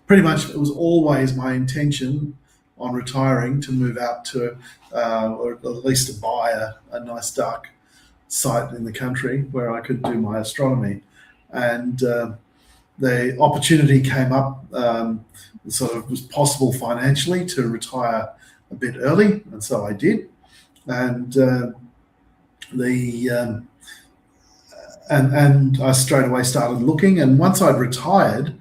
pretty much it was always my intention on retiring to move out to, or at least to buy a nice dark site in the country where I could do my astronomy. And the opportunity came up, sort of was possible financially to retire a bit early, and so I did. And and I straight away started looking. And once I'd retired,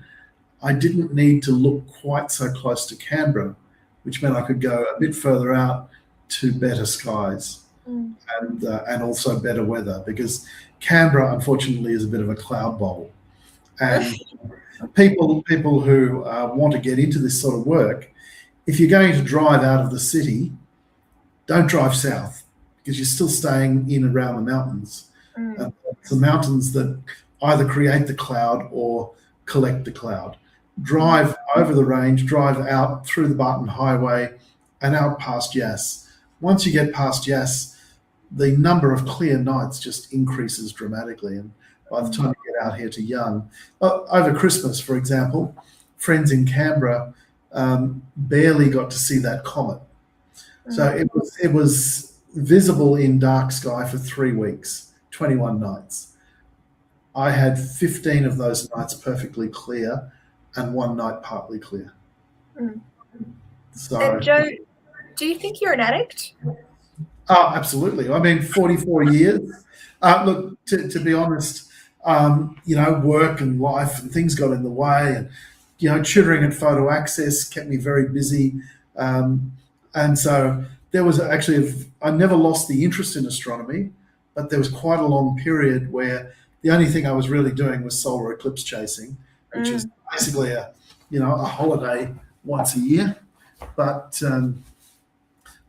I didn't need to look quite so close to Canberra, which meant I could go a bit further out to better skies and also better weather, because Canberra, unfortunately, is a bit of a cloud bowl. And people who want to get into this sort of work, if you're going to drive out of the city, don't drive south, because you're still staying in around the mountains. It's the mountains that either create the cloud or collect the cloud. Drive over the range, drive out through the Barton Highway and out past Yass. Once you get past Yass, the number of clear nights just increases dramatically. And by the time you get out here to Young, over Christmas, for example, friends in Canberra barely got to see that comet. So it was visible in dark sky for 3 weeks, 21 nights. I had 15 of those nights perfectly clear and one night partly clear. So, and Joe, do you think you're an addict? Oh, absolutely. I mean, 44 years. Look, to be honest, work and life and things got in the way, and tutoring at PhotoAccess kept me very busy, and so there was actually I never lost the interest in astronomy, but there was quite a long period where the only thing I was really doing was solar eclipse chasing, which is basically a holiday once a year. But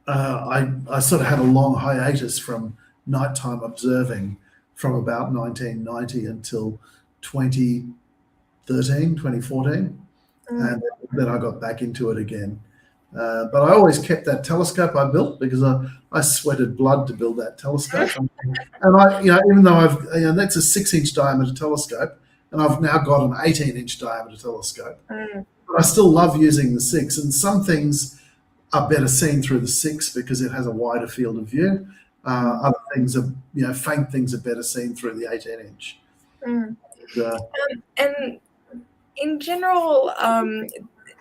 I sort of had a long hiatus from nighttime observing from about 1990 until 2014, and then I got back into it again. But I always kept that telescope I built, because I sweated blood to build that telescope. And I, even though that's a 6-inch diameter telescope, and I've now got an 18-inch diameter telescope, but I still love using the 6. And some things are better seen through the 6 because it has a wider field of view. Other things are, faint things are better seen through the 18-inch. And in general,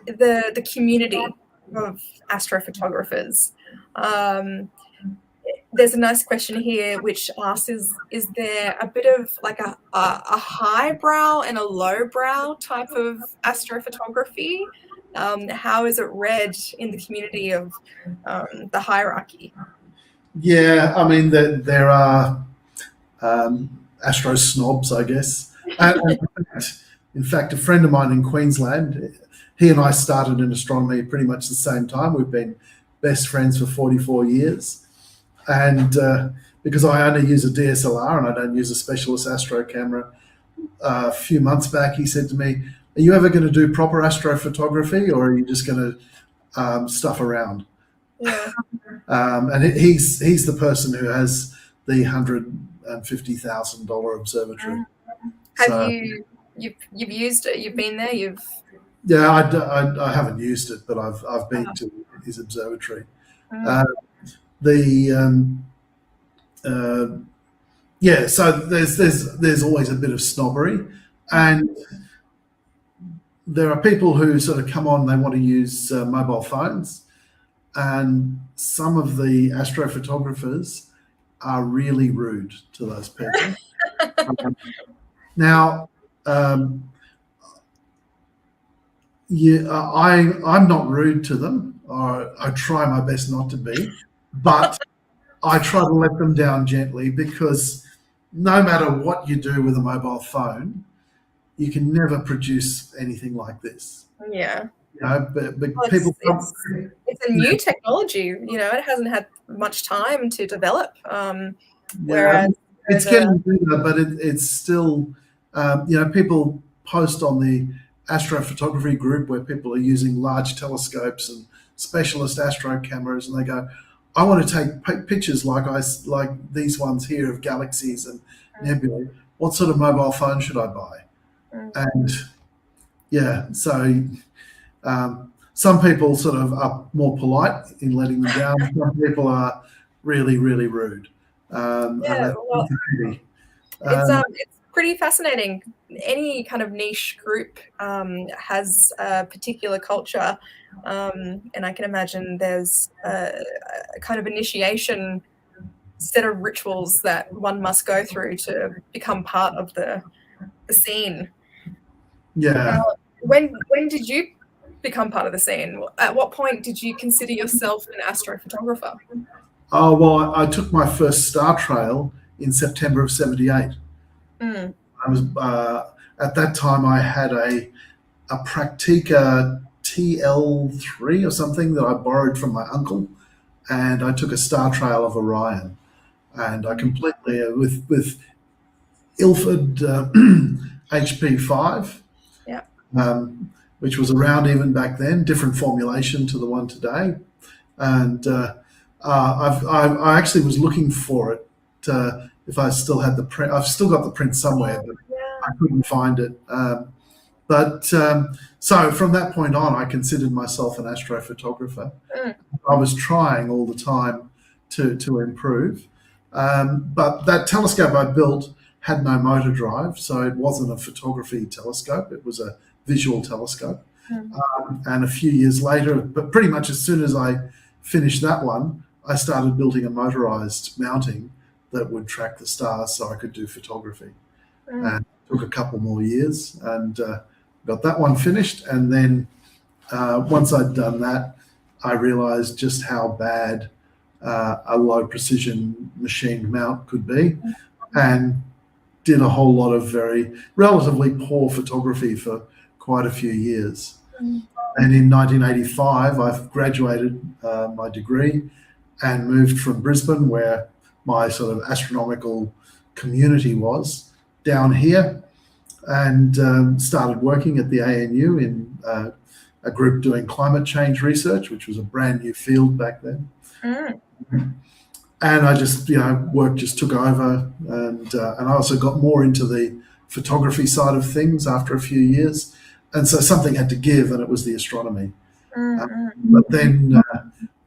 the community of astrophotographers, there's a nice question here which asks, is there a bit of like a highbrow and a lowbrow type of astrophotography? How is it read in the community of the hierarchy? Yeah, I mean, there are astro snobs, I guess. And in fact, a friend of mine in Queensland, he and I started in astronomy pretty much the same time. We've been best friends for 44 years. And because I only use a DSLR and I don't use a specialist astro camera, a few months back he said to me, "Are you ever going to do proper astrophotography, or are you just going to stuff around?" Yeah. And he's the person who has the $150,000 observatory. Have you've used it? You've been there. Yeah, I haven't used it, but I've been to his observatory. So there's always a bit of snobbery, and there are people who sort of come on, they want to use mobile phones, and some of the astrophotographers are really rude to those people. Now, yeah, I'm not rude to them, or I try my best not to be, but I try to let them down gently, because no matter what you do with a mobile phone, you can never produce anything like this. Yeah. You know, but Well, people it's a new technology. It hasn't had much time to develop. yeah, Whereas it's getting better, but it's still, people post on the astrophotography group where people are using large telescopes and specialist astro cameras, and they go, "I want to take pictures like these ones here of galaxies and nebulae. What sort of mobile phone should I buy?" And yeah, so some people sort of are more polite in letting them down. Some people are really, really rude. yeah, well, it's pretty fascinating. Any kind of niche group has a particular culture, and I can imagine there's a kind of initiation set of rituals that one must go through to become part of the scene. Yeah. When did you become part of the scene? At what point did you consider yourself an astrophotographer? Oh, well, I took my first star trail in September of '78. I was at that time I had a Praktika TL3 or something that I borrowed from my uncle, and I took a star trail of Orion, and I completely with Ilford HP5, Yeah. which was around even back then, different formulation to the one today, and I actually was looking for it. If I still had the print, I've still got the print somewhere, but I couldn't find it. So from that point on, I considered myself an astrophotographer. I was trying all the time to improve. But that telescope I built had no motor drive, so it wasn't a photography telescope. It was a visual telescope. And a few years later, but pretty much as soon as I finished that one, I started building a motorized mounting that would track the stars so I could do photography. And it took a couple more years, and got that one finished. And then once I'd done that, I realized just how bad a low precision machined mount could be, and did a whole lot of relatively poor photography for quite a few years. And in 1985, I graduated my degree and moved from Brisbane, where my sort of astronomical community was, down here, and started working at the ANU in a group doing climate change research, which was a brand new field back then. And I just, work just took over, and I also got more into the photography side of things after a few years. And so something had to give, and it was the astronomy. But then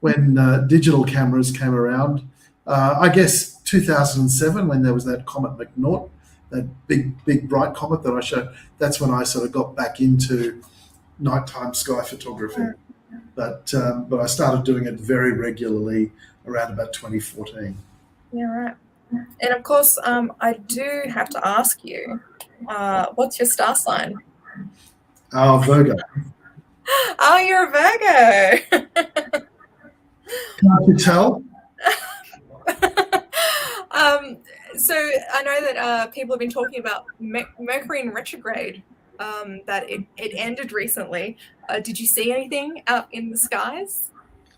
when digital cameras came around, I guess 2007, when there was that comet McNaught, that big bright comet that I showed, that's when I sort of got back into nighttime sky photography. But I started doing it very regularly around about 2014. Yeah, right. And of course, I do have to ask you, what's your star sign? Oh, Virgo. Oh, you're a Virgo. Can't you tell? So I know that people have been talking about Mercury in retrograde, that it ended recently. Did you see anything out in the skies?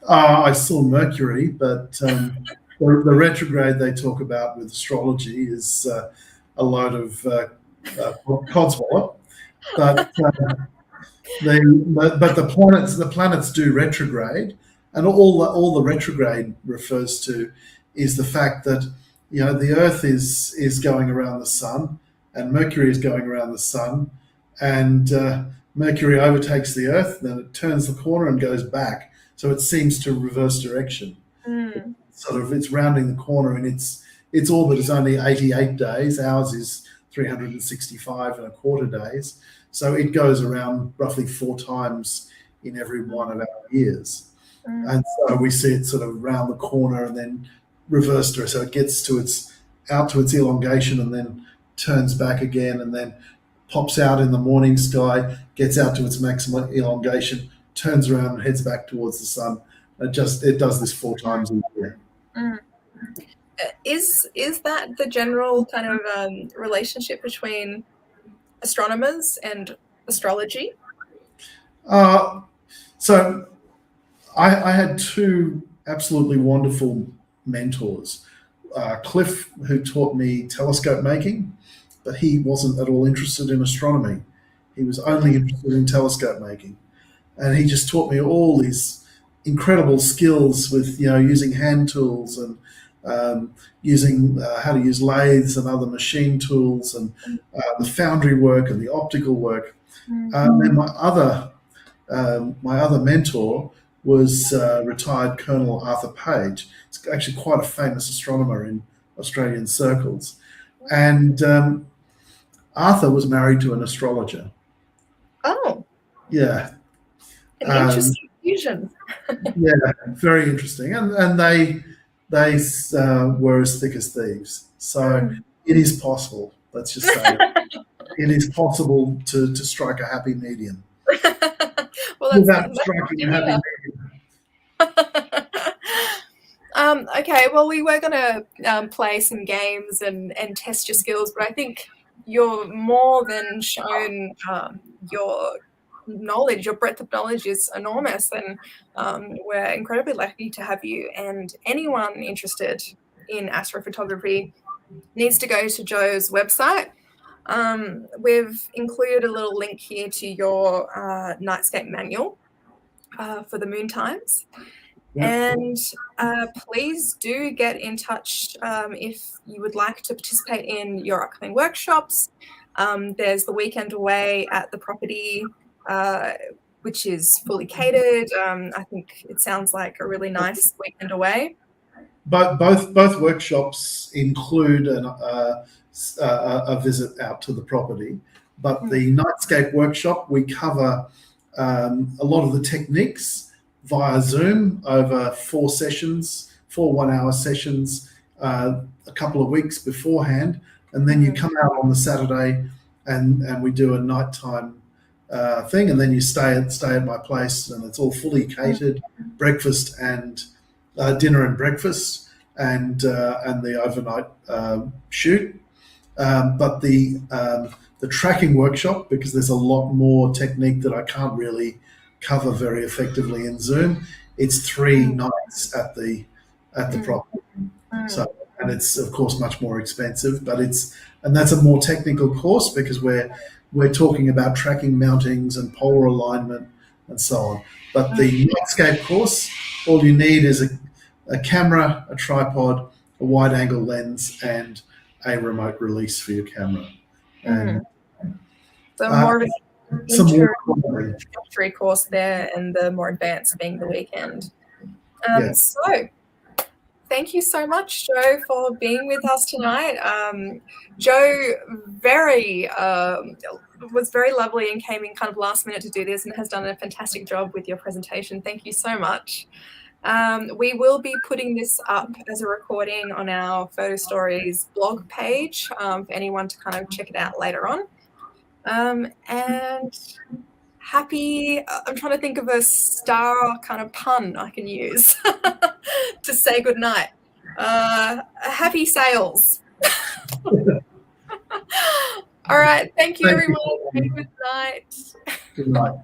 I saw Mercury, but the retrograde they talk about with astrology is a load of codswallop. But the planets do retrograde, and all the retrograde refers to is the fact that the Earth is going around the sun, and Mercury is going around the sun, and Mercury overtakes the Earth, then it turns the corner and goes back. So it seems to reverse direction. It's rounding the corner, and its orbit is only 88 days. Ours is 365 and a quarter days. So it goes around roughly 4 times in every one of our years. And so we see it sort of round the corner and then reverse to it. So it gets to its out to its elongation and then turns back again and then pops out in the morning sky, gets out to its maximum elongation, turns around and heads back towards the sun. It does this 4 times a year. Is that the general kind of relationship between astronomers and astrology? So I had 2 absolutely wonderful mentors. Cliff, who taught me telescope making, but he wasn't at all interested in astronomy. He was only interested in telescope making. And he just taught me all these incredible skills with, using hand tools and using how to use lathes and other machine tools and the foundry work and the optical work. And then my other mentor was retired Colonel Arthur Page. He's actually quite a famous astronomer in Australian circles. And Arthur was married to an astrologer. Oh. Yeah. An interesting fusion. Yeah, very interesting. And they were as thick as thieves. So it is possible, let's just say. It is possible to strike a happy medium. Well, without striking a happy medium. Okay, well, we were going to play some games and test your skills, but I think you're more than shown your knowledge, your breadth of knowledge is enormous, and we're incredibly lucky to have you. And anyone interested in astrophotography needs to go to Joe's website. We've included a little link here to your nightscape manual for the moon times. Yeah. And please do get in touch if you would like to participate in your upcoming workshops. There's the weekend away at the property, which is fully catered. I think it sounds like a really nice weekend away. But both workshops include a visit out to the property. But the Nightscape workshop, we cover a lot of the techniques via Zoom over 4 1-hour sessions, a couple of weeks beforehand, and then you come out on the Saturday and we do a nighttime thing, and then you stay at my place, and it's all fully catered, breakfast and dinner and breakfast, and the overnight shoot. But the tracking workshop, because there's a lot more technique that I can't really cover very effectively in Zoom, it's 3 nights at the property. So, and it's of course much more expensive, but that's a more technical course because we're talking about tracking mountings and polar alignment and so on. But the Nightscape course, all you need is a camera, a tripod, a wide angle lens, and a remote release for your camera. And so more of a introductory course there, and the more advanced being the weekend. So thank you so much, Joe, for being with us tonight. Joe was very lovely and came in kind of last minute to do this and has done a fantastic job with your presentation. Thank you so much. We will be putting this up as a recording on our Photo Stories blog page for anyone to kind of check it out later on. And happy, I'm trying to think of a star kind of pun I can use to say goodnight. Happy sales. All right. Thank you, everyone. Good night. Good night.